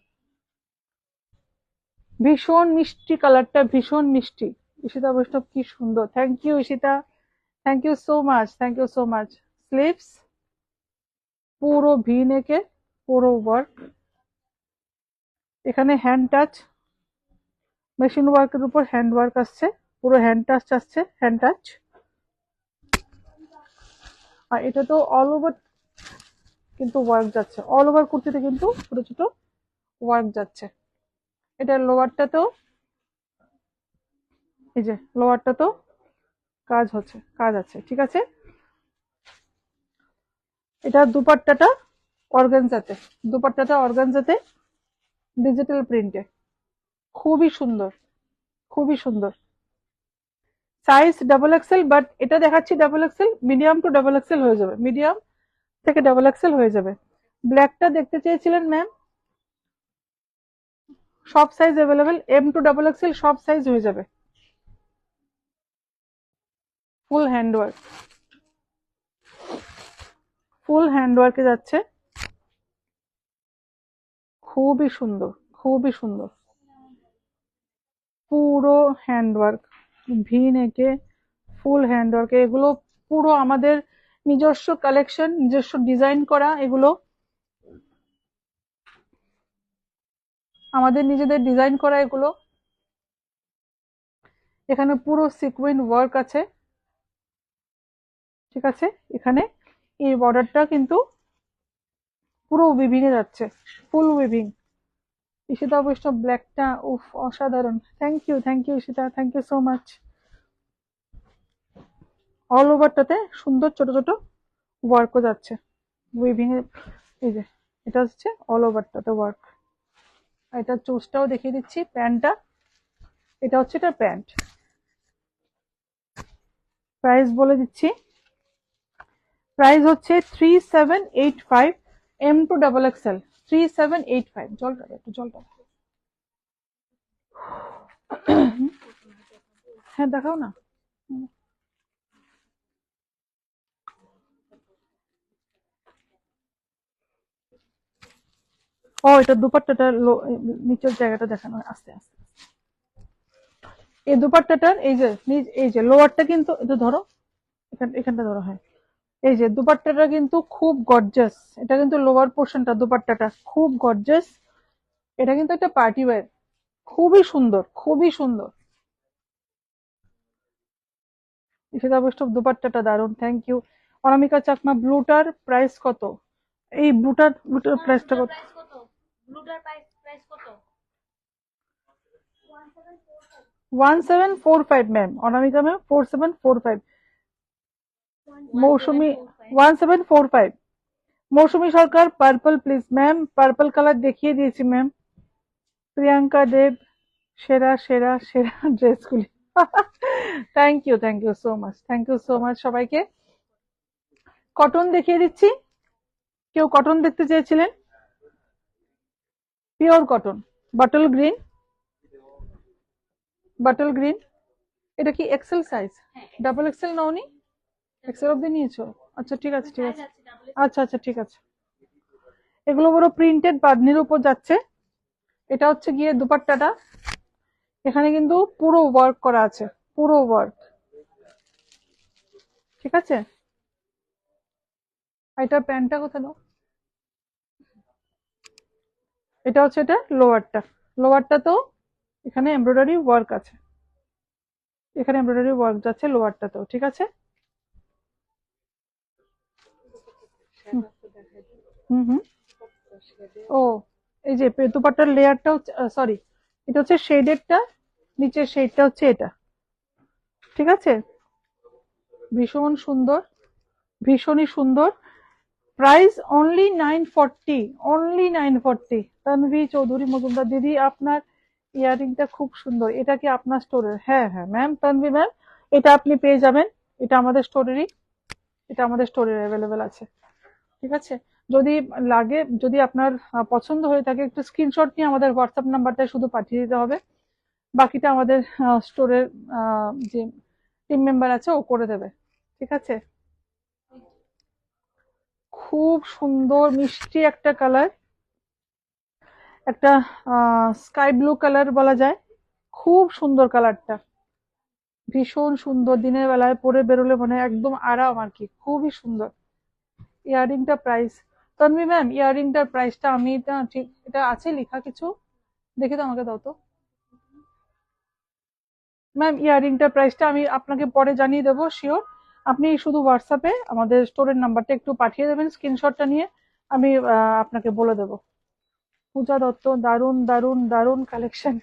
ভীষণ মিষ্টি কালারটা, ভীষণ মিষ্টি। ঈশিতা বৈষ্ণব কি সুন্দর, thank you Ishita, thank you so much, thank you so much. Sleeves পুরো ভি নেকে, পুরো ওয়ার্ক, এখানে হ্যান্ড টাচ, মেশিন ওয়ার্কের উপর হ্যান্ড ওয়ার্ক আসছে, পুরো হ্যান্ড টাচ আসছে, হ্যান্ড টাচ। আর এটা তো অল ওভার কিন্তু ওয়ার্ক যাচ্ছে, অল ওভার কুর্তিতে কিন্তু ছোট ছোট ওয়ার্ক যাচ্ছে। এটা লোয়ারটাতেও, এই যে লোয়ারটাতেও কাজ হচ্ছে, কাজ আছে, ঠিক আছে। এটা দুপাট্টাটা অর্গানজাতে, দুপাট্টাটা অর্গানজাতে ডিজিটাল প্রিন্টে, খুবই সুন্দর, খুবই সুন্দর। সাইজ ডাবল এক্সেল, বাট এটা দেখাচ্ছি double XL, medium to double Excel হয়ে যাবে, মিডিয়াম থেকে ডাবল এক্সেল হয়ে যাবে। ব্ল্যাকটা দেখতে চেয়েছিলেন ম্যাম, সব size available, M two double XL সব সাইজ হয়ে যাবে। ফুল হ্যান্ডওয়ার্ক, ফুল হ্যান্ডওয়ার্কে যাচ্ছে, খুবই সুন্দর, খুবই সুন্দর, পুরো হ্যান্ডওয়ার্ক, ভি নেকে ফুল হ্যান্ডওয়ার্কে। এগুলো পুরো আমাদের নিজস্ব কালেকশন, নিজস্ব ডিজাইন করা, এগুলো আমাদের নিজেদের ডিজাইন করা এগুলো। এখানে পুরো সিকুয়েন্ট ওয়ার্ক আছে, ঠিক আছে। এখানে এই বর্ডারটা কিন্তু পুরো উইভিং এ যাচ্ছে, ফুল উইভিং। ঈশিতা বৈষ্ণব ব্ল্যাকটা উফ অসাধারণ, thank you Ishita, thank you so much. All ওভারটাতে সুন্দর ছোট ছোট ওয়ার্কও যাচ্ছে উইভিং এ, এই যে এটা হচ্ছে অল ওভারটাতে ওয়ার্ক। এটা চুজটাও দেখিয়ে দিচ্ছি, প্যান্টটা, এটা হচ্ছে এটা প্যান্ট। প্রাইস বলে দিচ্ছি, প্রাইস হচ্ছে 3785, এম টু ডাবল এক্সেল 3785। জলটা দাও, একটু জলটা দাও। হ্যাঁ দেখাও না। ও এটা দুপাট্টাটা নিচের জায়গাটা দেখানো হয়, আস্তে আস্তে। এই দুপাট্টাটার এই যে এই যে লোয়ারটা কিন্তু, এটা ধরো, এখানটা ধরো, হ্যাঁ। এই যে দুপাট্টাটা কিন্তু খুব গর্জাস, এটা কিন্তু লোয়ার পোর্শনটা, দুপাট্টাটা খুব গর্জাস। এটা কিন্তু একটা পার্টি ওয়্যার, খুবই সুন্দর, খুবই সুন্দর। ঈশিতা বৈষ্ণব দুপাট্টাটা দারুণ, থ্যাংক ইউ। অনামিকা চাকমা ব্লুটার প্রাইস কত? এই ব্লুটার, ব্লুটার প্রাইসটা কত? 1745 ma'am, Anamika ma'am 4745, Mousumi 1745। Mousumi Sarkar purple please ma'am, purple colour দেখিয়ে দিয়েছি ম্যাম। প্রিয়াঙ্কা দেব, সেরা সেরা সেরা ড্রেসগুলি। Thank you so much, thank you so much সবাইকে। কটন দেখিয়ে দিচ্ছি, কেউ কটন দেখতে চেয়েছিলেন, pure cotton, bottle green, bottle green. এটা কি এক্সেল সাইজ? ডাবল এক্সেল নাওনি? এক্সেল অব্দি নিয়েছো? আচ্ছা ঠিক আছে, ঠিক আছে, আচ্ছা আচ্ছা ঠিক আছে। এগুলো বড় প্রিন্টেড বাঁধনির উপর যাচ্ছে। এটা হচ্ছে গিয়ে দুপাট্টাটা, এখানে কিন্তু পুরো ওয়ার্ক করা আছে, পুরো ওয়ার্ক, ঠিক আছে। এটা প্যান্টটা কোথায় নাও, এটা হচ্ছে এটা লোয়ারটা, লোয়ারটা তো এখানে এমব্রয়ডারি ওয়ার্ক আছে, এখানে এমব্রয়ডারি ওয়ার্ক যাচ্ছে লোয়ারটাতেও, ঠিক আছে। হুম হুম। ও এই যে দুপাট্টার লেয়ারটা হচ্ছে, সরি, এটা হচ্ছে শেডেরটা, নিচের শেডটা হচ্ছে এটা, ঠিক আছে। ভীষণ সুন্দর, ভীষণই সুন্দর। Price only 940, only 940। Tanvi Chowdhury Majumdar দিদি, আপনার ইয়ারিংটা খুব সুন্দর, এটা কি আপনার স্টোরের? হ্যাঁ হ্যাঁ ম্যাম, তানভি ম্যাম, এটা আপনি পেয়ে যাবেন, এটা আমাদের স্টোরেরই, এটা আমাদের স্টোরে অ্যাভেলেবেল আছে, ঠিক আছে। যদি লাগে, যদি আপনার পছন্দ হয়ে থাকে, একটু স্ক্রিনশট নিয়ে আমাদের হোয়াটসঅ্যাপ নাম্বারটায় শুধু পাঠিয়ে দিতে হবে, বাকিটা আমাদের স্টোরের যে টিম মেম্বার আছে ও করে দেবে, ঠিক আছে। খুব সুন্দর মিষ্টি একটা কালার, একটা স্কাই ব্লু কালার বলা যায়, খুব সুন্দর কালারটা, ভীষণ সুন্দর, দিনের বেলায় পরে বেরোলে মানে একদম আরাম আর কি, খুবই সুন্দর। ইয়াররিংটা প্রাইস, তন্মী ম্যাম ইয়াররিংটার প্রাইসটা আমি এটা ঠিক, এটা আছে লেখা কিছু? দেখে তো আমাকে দাও তো ম্যাম, ইয়াররিংটার প্রাইসটা আমি আপনাকে পরে জানিয়ে দেবো শিওর। আপনি শুধু হোয়াটসঅ্যাপে আমাদের স্টোরের নাম্বারটা একটু পাঠিয়ে দেবেন, স্ক্রিনশটটা নিয়ে আমি আপনাকে বলে দেবো। পূজা দত্ত, দারুন দারুন দারুন collection.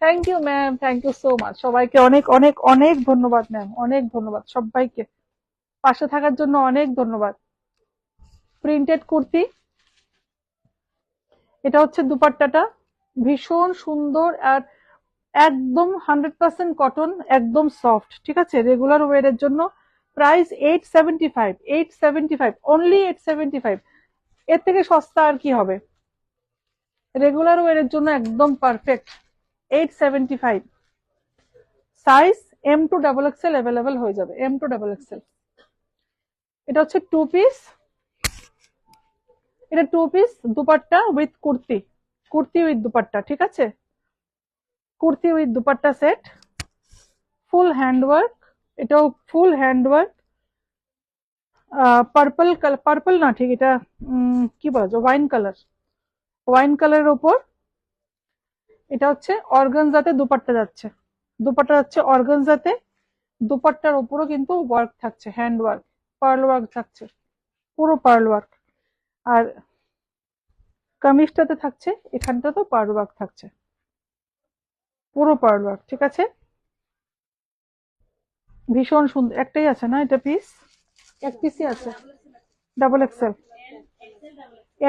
Thank you ma'am, thank you so much. সবাইকে অনেক অনেক অনেক ধন্যবাদ ম্যাম, অনেক ধন্যবাদ সবাইকে, পাশে থাকার জন্য অনেক ধন্যবাদ। প্রিন্টেড কুর্তি, এটা হচ্ছে দুপাট্টাটা, ভীষণ সুন্দর আর একদম 100% কটন, একদম সফট, ঠিক আছে, রেগুলার ওয়ারের জন্য। Price 875, 875 only, 875। এর থেকে সস্তা আর কি হবে, রেগুলার ওয়ারের জন্য একদম perfect. 875, size M to XXL available হয়ে যাবে, M to XXL। এটা হচ্ছে টু পিস, এটা two piece dupatta with kurti, kurti with dupatta, ঠিক আছে, kurti with dupatta set, full handwork, এটাও ফুল হ্যান্ডওয়ার্ক। পার্পল, পার্পল না ঠিক, এটা কি বলা যায়, ওয়াইন কালার, ওয়াইন কালারের ওপর। এটা হচ্ছে অর্গানজাতে দুপাট্টা যাচ্ছে, দুপাট্টা যাচ্ছে অর্গানজাতে, দুপাট্টার ওপরও কিন্তু ওয়ার্ক থাকছে, হ্যান্ড ওয়ার্ক, পার্ল ওয়ার্ক থাকছে, পুরো পার্ল ওয়ার্ক। আর কামিজটাতে থাকছে, এখানটা তো পার্ল ওয়ার্ক থাকছে, পুরো পার্ল ওয়ার্ক, ঠিক আছে। ভীষণ সুন্দর, একটাই আছে না এটা পিস, এক পিসই আছে,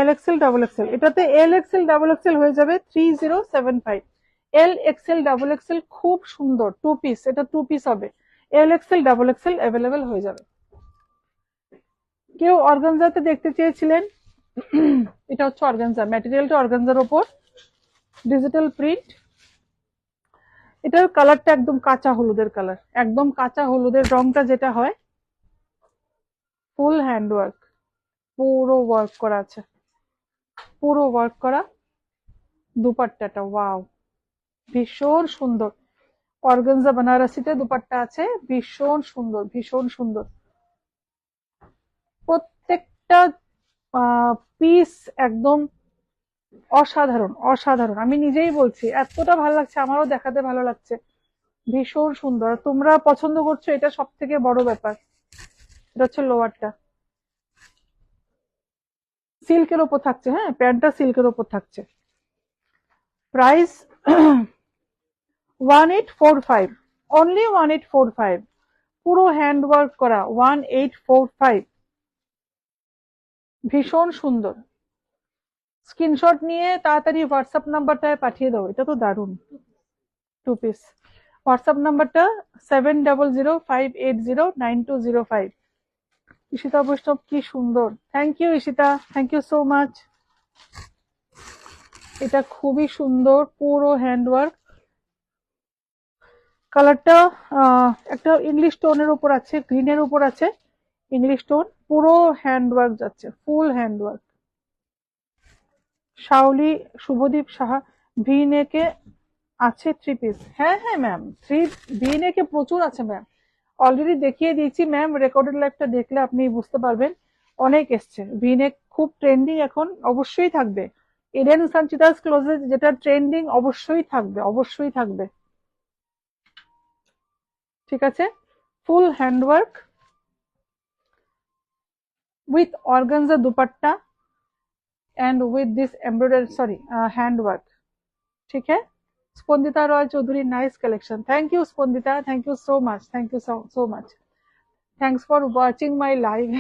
XXL, LXL, এটাতে LXL হয়ে যাবে 3075। LXL খুব সুন্দর, টু পিস, এটা টু পিস হবে, LXL অ্যাভেলেবেল হয়ে যাবে। কেউ অর্গানজাতে দেখতে চেয়েছিলেন, এটা হচ্ছে অর্গানজা, ম্যাটেরিয়ালটা অর্গানজার ওপর, ডিজিটাল প্রিন্ট। এটার কালারটা একদম কাঁচা হলুদের কালার, একদম কাঁচা হলুদের রংটা যেটা হয়। ফুল হ্যান্ড ওয়ার্ক, পুরো ওয়ার্ক করা আছে, পুরো ওয়ার্ক করা। দুপাট্টাটা ওয়াও, ভীষণ সুন্দর, অর্গানজা বেনারসিতে দুপাট্টা আছে, ভীষণ সুন্দর, ভীষণ সুন্দর। প্রত্যেকটা পিস একদম অসাধারণ, অসাধারণ, আমি নিজেই বলছি এতটা ভালো লাগছে, আমারও দেখাতে ভালো লাগছে, ভীষণ সুন্দর। তোমরা পছন্দ করছো, এটা সব থেকে বড় ব্যাপার। এটা হচ্ছে লোয়ারটা, সিল্কের ওপর থাকছে, হ্যাঁ প্যান্টটা সিল্কের ওপর থাকছে। প্রাইস 1845, অনলি 1845, পুরো হ্যান্ড ওয়ার্ক করা, 1845, ভীষণ সুন্দর। স্ক্রিনশট নিয়ে তাড়াতাড়ি হোয়াটসঅ্যাপ নাম্বারটায় পাঠিয়ে দাও, এটা তো দারুণ। টু পিস, হোয়াটসঅ্যাপ নাম্বারটা 7005809205। ঈশিতা বৈষ্ণব, কি সুন্দর, thank you Ishita, thank you so much. এটা খুবই সুন্দর, পুরো হ্যান্ডওয়ার্ক, কালারটা একটা ইংলিশ টোনের উপর আছে, গ্রিনের উপর আছে, ইংলিশ টোন, পুরো হ্যান্ডওয়ার্ক যাচ্ছে, ফুল হ্যান্ডওয়ার্ক। শাওলি, শুভদীপ সাহা, ভি নেকে আছে থ্রি পিস, হ্যাঁ হ্যাঁ ম্যাম, থ্রি ভি নেকে প্রচুর আছে ম্যাম, অলরেডি দেখিয়ে দিয়েছি ম্যাম, রেকর্ডেড লাইভটা দেখলে আপনি বুঝতে পারবেন, অনেক এসছে ভি নেক, খুব ট্রেন্ডিং এখন, অবশ্যই থাকবে। এডেন সানচিতাস ক্লোজেট যেটা ট্রেন্ডিং, অবশ্যই থাকবে, অবশ্যই থাকবে, ঠিক আছে। ফুল handwork with organza dupatta and with this embroidered, sorry, hand work, ठीक है। Spandita Roy Chowdhury, nice collection, thank you Spandita, thank you so much, thank you so much, thanks for watching my live।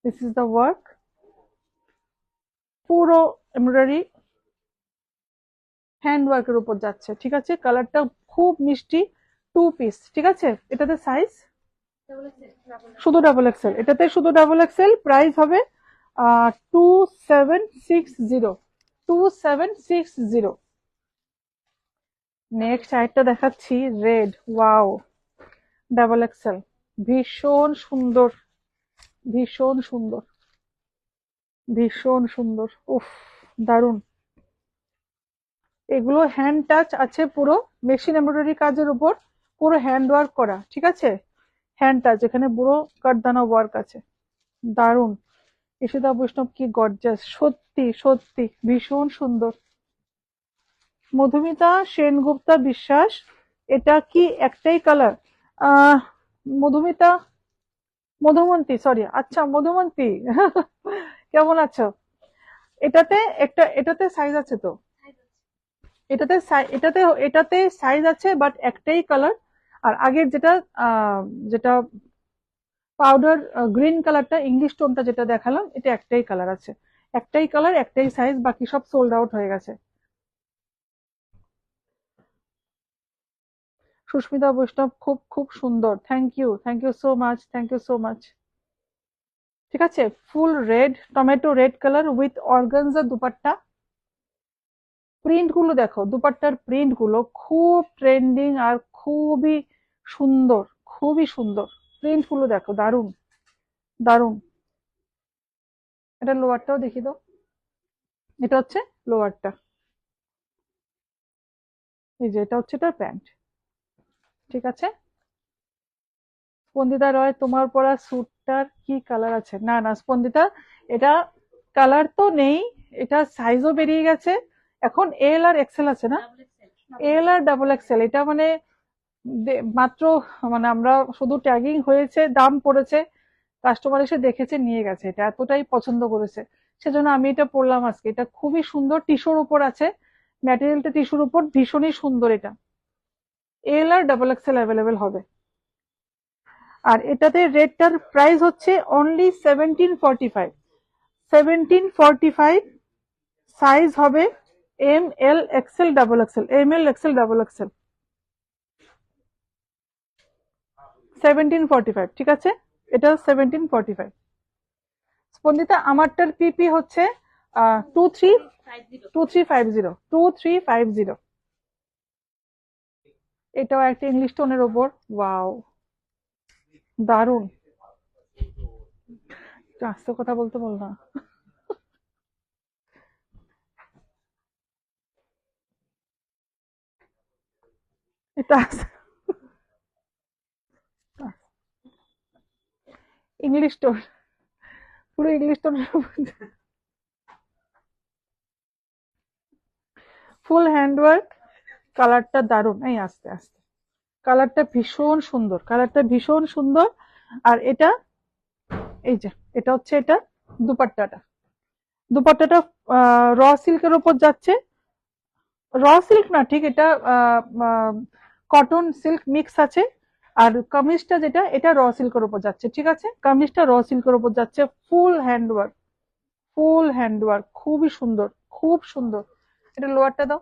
this is the work, পুরো embroidery hand ওয়ার্কের উপর যাচ্ছে, ঠিক আছে, কালারটা খুব মিষ্টি, টু পিস, ঠিক আছে। এটাতে সাইজ শুধু XXL, এটাতে শুধু XXL, প্রাইস হবে 2760, 2760। নেক্সট আরেকটা দেখাচ্ছি, রেড, ওয়াও, XXL, ভীষণ সুন্দর, ভীষণ সুন্দর, ভীষণ সুন্দর, উফ দারুন। এগুলো হ্যান্ড টাচ আছে, পুরো মেশিন এমব্রয়ডারি কাজের উপর পুরো হ্যান্ড ওয়ার্ক করা, ঠিক আছে? হ্যান্ড টাচ, এখানে পুরো কাঠদানা ওয়ার্ক আছে, দারুণ। ঈশিতা বৈষ্ণব কি গর্জাস, সত্যি সত্যি ভীষণ সুন্দর। মধুমিতা সেনগুপ্তা বিশ্বাস, এটা কি একটাই কালার? আহ মধুমিতা, মধুমন্তী, সরি, আচ্ছা মধুমন্তী কেমন আছো? এটাতে একটা, এটাতে সাইজ আছে তো? এটাতে সাইজ আছে, বাট একটাই কালার। আর আগের যেটা যেটা পাউডার গ্রিন কালারটা, ইংলিশ টোনটা যেটা দেখালাম, এটা একটাই কালার আছে, একটাই কালার, একটাই সাইজ, বাকি সব সোল্ড আউট হয়ে গেছে। সুস্মিতা বৈষ্ণব, খুব খুব সুন্দর, thank you so much, thank you so much. ঠিক আছে, full red, tomato red colour with organza dupatta. Print গুলো দেখো, দুপাট্টার প্রিন্ট গুলো খুব ট্রেন্ডিং আর খুবই সুন্দর, খুবই সুন্দর। প্রিন্ট গুলো দেখো, দারুণ দারুণ। এটা লোয়ারটাও দেখিয়ে দাও, এটা হচ্ছে লোয়ারটা, এই যে এটা হচ্ছে তার প্যান্ট। ঠিক আছে। স্পন্দিতা রয়, তোমার পরা স্যুটটার কি কালার আছে? না না স্পন্দিতা, এটা কালার তো নেই, এটা সাইজও বেরিয়ে গেছে। এখন এল আর এক্সেল আছে না? এল আর ডাবল এক্সেল, এটা মানে মাত্র, মানে আমরা শুধু ট্যাগিং হয়েছে, দাম পড়েছে, কাস্টমার এসে দেখেছে নিয়ে গেছে, এটা এতটাই পছন্দ করেছে, সেজন্য আমি এটা পরলাম আজকে। এটা খুবই সুন্দর, টিস্যুর উপর আছে, ম্যাটেরিয়ালটা টিস্যুর উপর, ভীষণই সুন্দর এটা। এল আর ডাবল এক্সেল অ্যাভেলেবেল হবে। আর এটাতে রেটটার প্রাইস হচ্ছে অনলি 1745, 1745। সাইজ হবে M L XL double XL, M L XL double XL, 1745, ঠিক আছে? এটা 1745। স্পন্দিতা আমারটার পিপি হচ্ছে 2350, এটাও একটা ইংলিশ টোনের ওপর, ওয়াও দারুন। একটু আস্তে কথা বলতে বল না। এটা ইংলিশ টোন, পুরো ইংলিশ টোনের ওপর, ফুল হ্যান্ডওয়ার্ক, কালারটা দারুন, এই আস্তে আস্তে, কালারটা ভীষণ সুন্দর, কালারটা ভীষণ সুন্দর। আর এটা, এই যে এটা হচ্ছে, এটা দুপাট্টাটা, দুপাট্টাটা র সিল্কের উপর যাচ্ছে, র সিল্ক না ঠিক, এটা কটন সিল্ক মিক্স আছে। আর কামিজটা যেটা, এটা র সিল্কের উপর যাচ্ছে, ঠিক আছে? কামিজটা র সিল্কের উপর যাচ্ছে, ফুল হ্যান্ডওয়ার্ক, ফুল হ্যান্ডওয়ার্ক, খুবই সুন্দর, খুব সুন্দর। এটা লোয়ারটা দাও,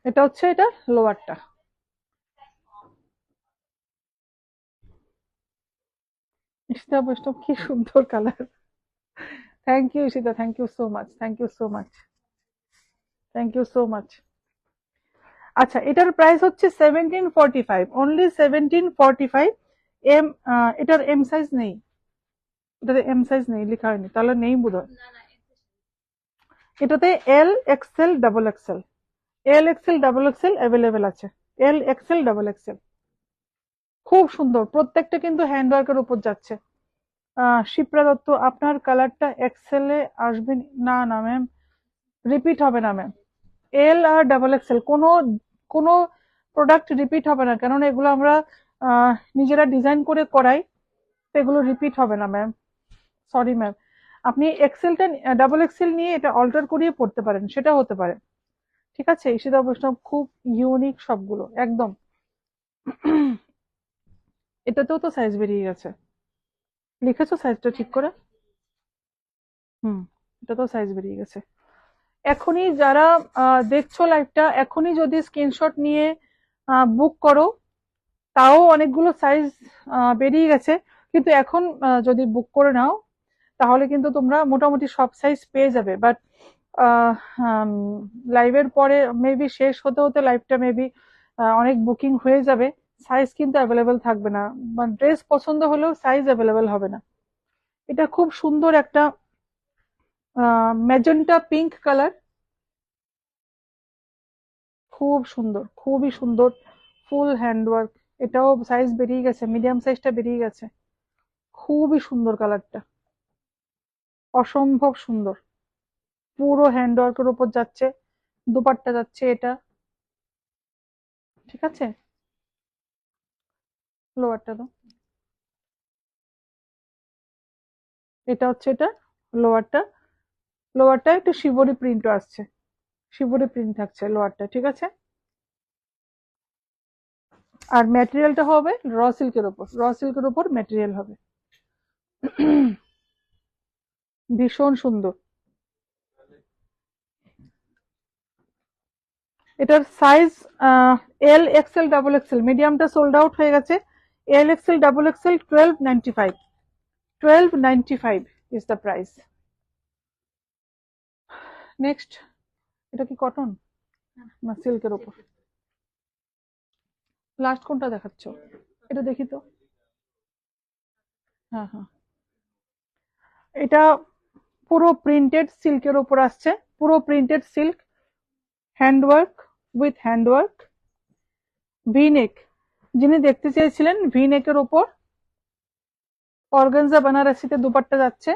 এটা হচ্ছে এটা লোয়ারটা। ঈশিতা বৈষ্ণব, কি সুন্দর colour, thank you Ishita, thank you so much, thank you so much, thank you so much. আচ্ছা, এটার প্রাইস হচ্ছে 1745, অনলি 1745। এম, এটার এম সাইজ নেই, এটাতে এম সাইজ নেই, লেখা হয়নি, তাহলে নেই বোধহয়। এটাতে এল এক্সেল ডাবল এক্সেল, এল এক্সেল ডাবল এক্সেল অ্যাভেলেবেল আছে, এল এক্সেল ডাবল এক্সেল, খুব সুন্দর, প্রত্যেকটা কিন্তু হ্যান্ডওয়ার্কের উপর যাচ্ছে। শিপ্রা দত্ত, আপনার কালারটা এক্সেলে আসবে না? না ম্যাম, রিপিট হবে না ম্যাম, এল আর ডাবল এক্সেল কোনো কোনো প্রোডাক্ট রিপিট হবে না, কারণ এগুলো আমরা নিজেরা ডিজাইন করে করাই, তো এগুলো রিপিট হবে না ম্যাম, সরি ম্যাম। আপনি এক্সেলটা, ডাবল এক্সেল নিয়ে এটা অল্টার করিয়ে পড়তে পারেন, সেটা হতে পারে। ঠিক আছে, ঈশিতা বৈষ্ণব, খুব ইউনিক সবগুলো একদম। এটাতেও তো সাইজ বেরিয়ে গেছে, লিখেছো সাইজটা ঠিক করে? হুম, এটাতেও সাইজ বেরিয়ে গেছে। এখনই যারা দেখছো লাইভটা, এখনই যদি স্ক্রিনশট নিয়ে বুক করো, তাও অনেকগুলো সাইজ বেরিয়ে গেছে, কিন্তু এখন যদি বুক করে নাও, তাহলে কিন্তু তোমরা মোটামুটি সব সাইজ পেয়ে যাবে। বাট লাইভের পরে মেবি শেষ হতে হতে লাইভটা মেবি অনেক বুকিং হয়ে যাবে, সাইজ কিন্তু অ্যাভেলেবেল থাকবে না, মানে ড্রেস পছন্দ হলেও সাইজ অ্যাভেলেবেল হবে না। এটা খুব সুন্দর একটা ম্যাজেন্টা পিঙ্ক কালার, খুব সুন্দর, খুবই সুন্দর, ফুল হ্যান্ডওয়ার্ক। এটাও সাইজ বেরিয়ে গেছে, মিডিয়াম সাইজটা বেরিয়ে গেছে। খুবই সুন্দর কালারটা, অসম্ভব সুন্দর। পুরো হ্যান্ডওয়ার্কের উপর যাচ্ছে, দুপাট্টা যাচ্ছে এটা, ঠিক আছে। লোয়ারটা দাও, এটা হচ্ছে এটা লোয়ারটা। লোয়ারটা একটু শিবরি প্রিন্টও আসছে, শিবরি প্রিন্ট থাকছে লোয়ারটা, ঠিক আছে। আর ম্যাটেরিয়ালটা হবে র সিল্কের উপর, র সিল্কের উপর ম্যাটেরিয়াল হবে। ভীষণ সুন্দর। এটার size L XL double XL, মিডিয়ামটা সোল্ড আউট হয়ে গেছে। L XL double XL 1295, 1295 is the price. Next, এটা কি কটন না সিল্কের উপর? লাস্ট কোনটা দেখাচ্ছ? এটা দেখি তো। হ্যাঁ হ্যাঁ, এটা পুরো প্রিন্টেড সিল্কের উপর আসছে, পুরো printed silk, handwork with handwork, V নেক। যিনি দেখতে চেয়েছিলেন ভি নেকের উপর অর্গানজা বেনারসিতে দুপাট্টা যাচ্ছে,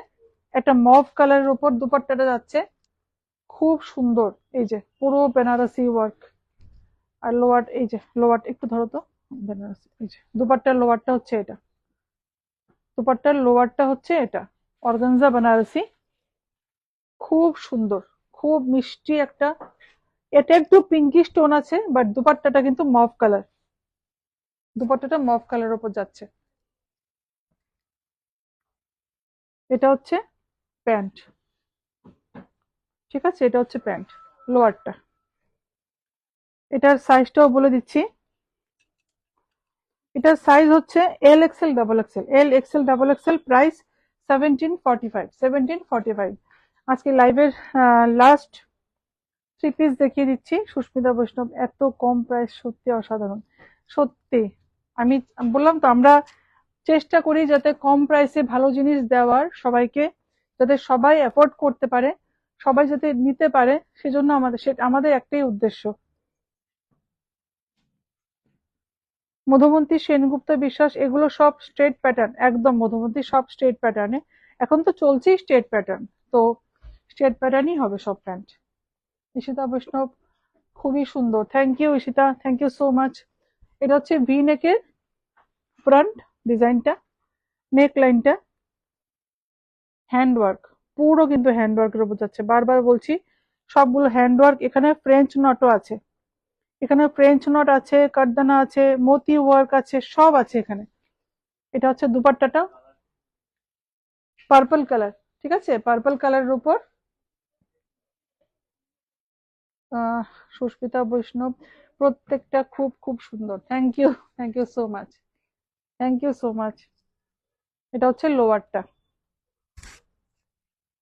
একটা মভ কালারের উপর দুপাট্টাটা যাচ্ছে, খুব সুন্দর। এই যে পুরো বেনারসি ওয়ার্ক। আর লোয়ার, এই যে লোয়ার একটু ধরো তো, বেনারসি, এই যে দুপাট্টার লোয়ারটা হচ্ছে এটা, দুপাট্টার লোয়ারটা হচ্ছে এটা, অর্গানজা বেনারসি, খুব সুন্দর, খুব মিষ্টি একটা। এটা একটু পিঙ্কিশ টোন আছে, বাট দুপাট্টাটা কিন্তু মভ কালার, দুপাট্টাটা মভ কালার উপর যাচ্ছে। এটা হচ্ছে প্যান্ট, ঠিক আছে, এটা হচ্ছে প্যান্ট, লোয়ারটা। এটার সাইজটাও বলে দিচ্ছি, এটার সাইজ হচ্ছে এল এক্সেল ডাবল এক্সেল, এল এক্সেল ডাবল এক্সেল, প্রাইস 1745, 1745। আজকে লাইভের লাস্ট থ্রি পিস দেখিয়ে দিচ্ছি সুস্মিতা বৈষ্ণব, এত কম প্রাইস, সত্যি অসাধারণ। সত্যি আমি বললাম তো, আমরা চেষ্টা করি যাতে কম প্রাইসে ভালো জিনিস দেওয়ার সবাইকে, যাতে সবাই অ্যাফোর্ড করতে পারে, সবাই যাতে নিতে পারে, সেজন্য আমাদের আমাদের একটাই উদ্দেশ্য। মধুমন্তী, সেনগুপ্ত বিশ্বাস, এগুলো সব স্ট্রেট প্যাটার্ন, একদম মধুমন্তী সব স্ট্রেট প্যাটার্নে, এখন তো চলছেই স্ট্রেট প্যাটার্ন, তো স্ট্রেট প্যাটার্নই হবে সব প্যান্ট। ঈশিতা বৈষ্ণব, খুবই সুন্দর, thank you Ishita, thank you so much. এটা হচ্ছে ভি নেকের ফ্রন্ট ডিজাইনটা, নেক লাইনটা হ্যান্ডওয়ার্ক, পুরো কিন্তু হ্যান্ডওয়ার্কের উপর যাচ্ছে, বারবার বলছি সবগুলো হ্যান্ডওয়ার্ক। এখানে ফ্রেঞ্চ নটও আছে, এখানে ফ্রেঞ্চ নট আছে, কাটদানা আছে, মতি ওয়ার্ক আছে, সব আছে এখানে। এটা হচ্ছে দুপাট্টাটা, পার্পল কালার, ঠিক আছে, পার্পল কালারের উপর। আহ সুস্মিতা বৈষ্ণব, প্রত্যেকটা খুব খুব সুন্দর, thank you, thank you so much, thank you so much. এটা হচ্ছে লোয়ারটা,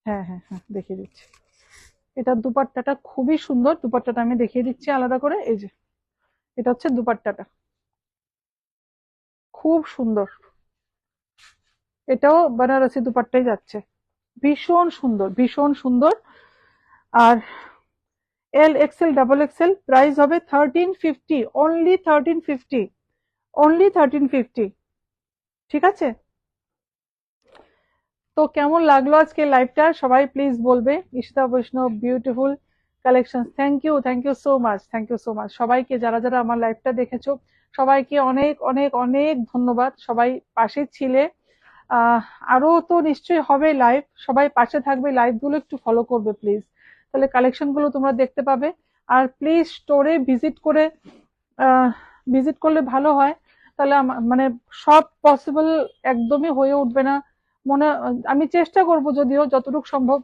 হ্যাঁ হ্যাঁ হ্যাঁ দেখিয়ে দিচ্ছি। এটা দুপাট্টাটা খুবই সুন্দর, দুপাট্টাটা আমি দেখিয়ে দিচ্ছি আলাদা করে, এই যে এটা হচ্ছে দুপাট্টাটা, খুব সুন্দর। এটাও বেনারসি দুপাট্টাই যাচ্ছে, ভীষণ সুন্দর, ভীষণ সুন্দর। আর L XL double XL, price হবে 1350, অনলি 1350, অনলি 1350, ঠিক আছে। তো কেমন লাগলো আজকে লাইভটা, সবাই প্লিজ বলবে। ঈশিতা বৈষ্ণব, beautiful collection, thank you so much, thank you so much সবাইকে, যারা যারা আমার লাইভটা দেখেছো সবাইকে অনেক অনেক অনেক ধন্যবাদ, সবাই পাশে ছিলে। আহ আরো তো নিশ্চয়ই হবে লাইভ, সবাই পাশে থাকবে, লাইভগুলো একটু ফলো করবে প্লিজ, তাহলে কালেকশন গুলো তোমরা দেখতে পাবে। আর প্লিজ স্টোরে ভিজিট করে, ভিজিট করলে ভালো হয়, তাহলে মানে সব পসিবল একদমই হয়ে উঠবে না। মনে আমি চেষ্টা করব যদিও যতটুকু সম্ভব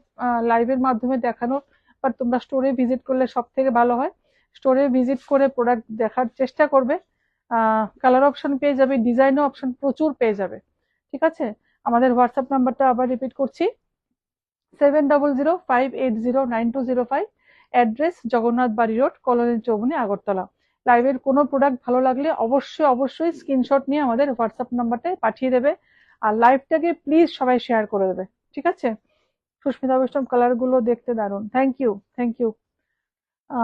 লাইভের মাধ্যমে দেখানোর, বাট তোমরা স্টোরে ভিজিট করলে সব থেকে ভালো হয়। স্টোরে ভিজিট করে প্রোডাক্ট দেখার চেষ্টা করবে, কালার অপশন পেয়ে যাবে, ডিজাইনও অপশন প্রচুর পেয়ে যাবে, ঠিক আছে। আমাদের হোয়াটসঅ্যাপ নাম্বারটা আবার রিপিট করছি, 7005809205, অ্যাড্রেস জগন্নাথ বাড়ি রোড, কলোনি চৌমুহনী, আগরতলা। লাইভের কোনো প্রোডাক্ট ভালো লাগলে অবশ্যই অবশ্যই স্ক্রিনশট নিয়ে আমাদের হোয়াটসঅ্যাপ নাম্বারটায় পাঠিয়ে দেবে, আর লাইভটাকে প্লিজ সবাই শেয়ার করে দেবে, ঠিক আছে। সুস্মিতা বৈষ্ণব, কালার গুলো দেখতে দারুণ, thank you, thank you.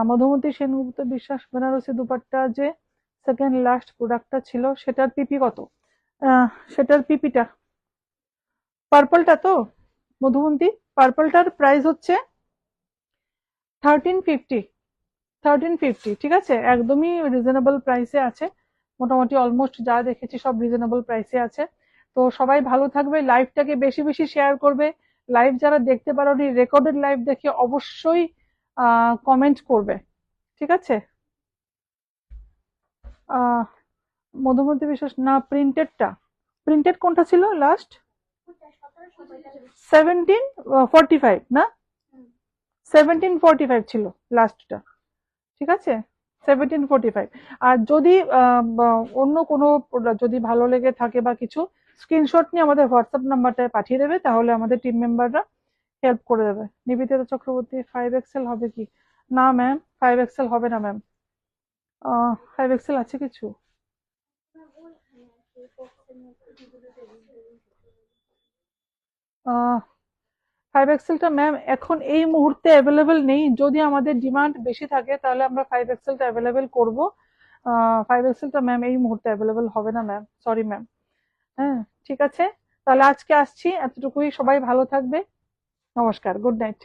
Madhumati Sengupta Biswas, Banarasi dupatta যে সেকেন্ড লাস্ট প্রোডাক্টটা ছিল সেটার পিপি কত? সেটার পিপিটা পার্পলটা তো মধুমতি, পার্পলটার প্রাইস হচ্ছে 1350। 1350, ঠিক আছে, একদমই রিজনেবল প্রাইসে আছে। মোটামুটি অলমোস্ট যা দেখেছি সব রিজনেবল প্রাইসে আছে। তো সবাই ভালো থাকবে, লাইভটাকে বেশি বেশি শেয়ার করবে। লাইভ যারা দেখতে পারোনি, রেকর্ডেড লাইভ দেখে অবশ্যই কমেন্ট করবে, ঠিক আছে। আহ মধুমতি বিশ্বাস না, প্রিন্টেডটা, প্রিন্টেড কোনটা ছিল লাস্ট? 1745 না, 1745 ছিল লাস্টটা, ঠিক আছে, 1745। আর যদি অন্য কোনো যদি ভালো লেগে থাকে বা কিছু, স্ক্রিনশট নিয়ে আমাদের হোয়াটসঅ্যাপ নাম্বারটায় পাঠিয়ে দেবে, তাহলে আমাদের টিম মেম্বাররা হেল্প করে দেবে। নিবেদিতা চক্রবর্তী, 5XL হবে কি? না ম্যাম, 5XL হবে না ম্যাম। 5XL আছে কিছু? 5XLটা ম্যাম এখন এই মুহূর্তে অ্যাভেলেবেল নেই, যদি আমাদের ডিমান্ড বেশি থাকে তাহলে আমরা 5XLটা অ্যাভেলেবেল করবো। 5XLটা ম্যাম এই মুহূর্তে অ্যাভেলেবেল হবে না ম্যাম, সরি ম্যাম। হ্যাঁ, ঠিক আছে, তাহলে আজকে আসছি এতটুকুই, সবাই ভালো থাকবে, নমস্কার, গুড নাইট।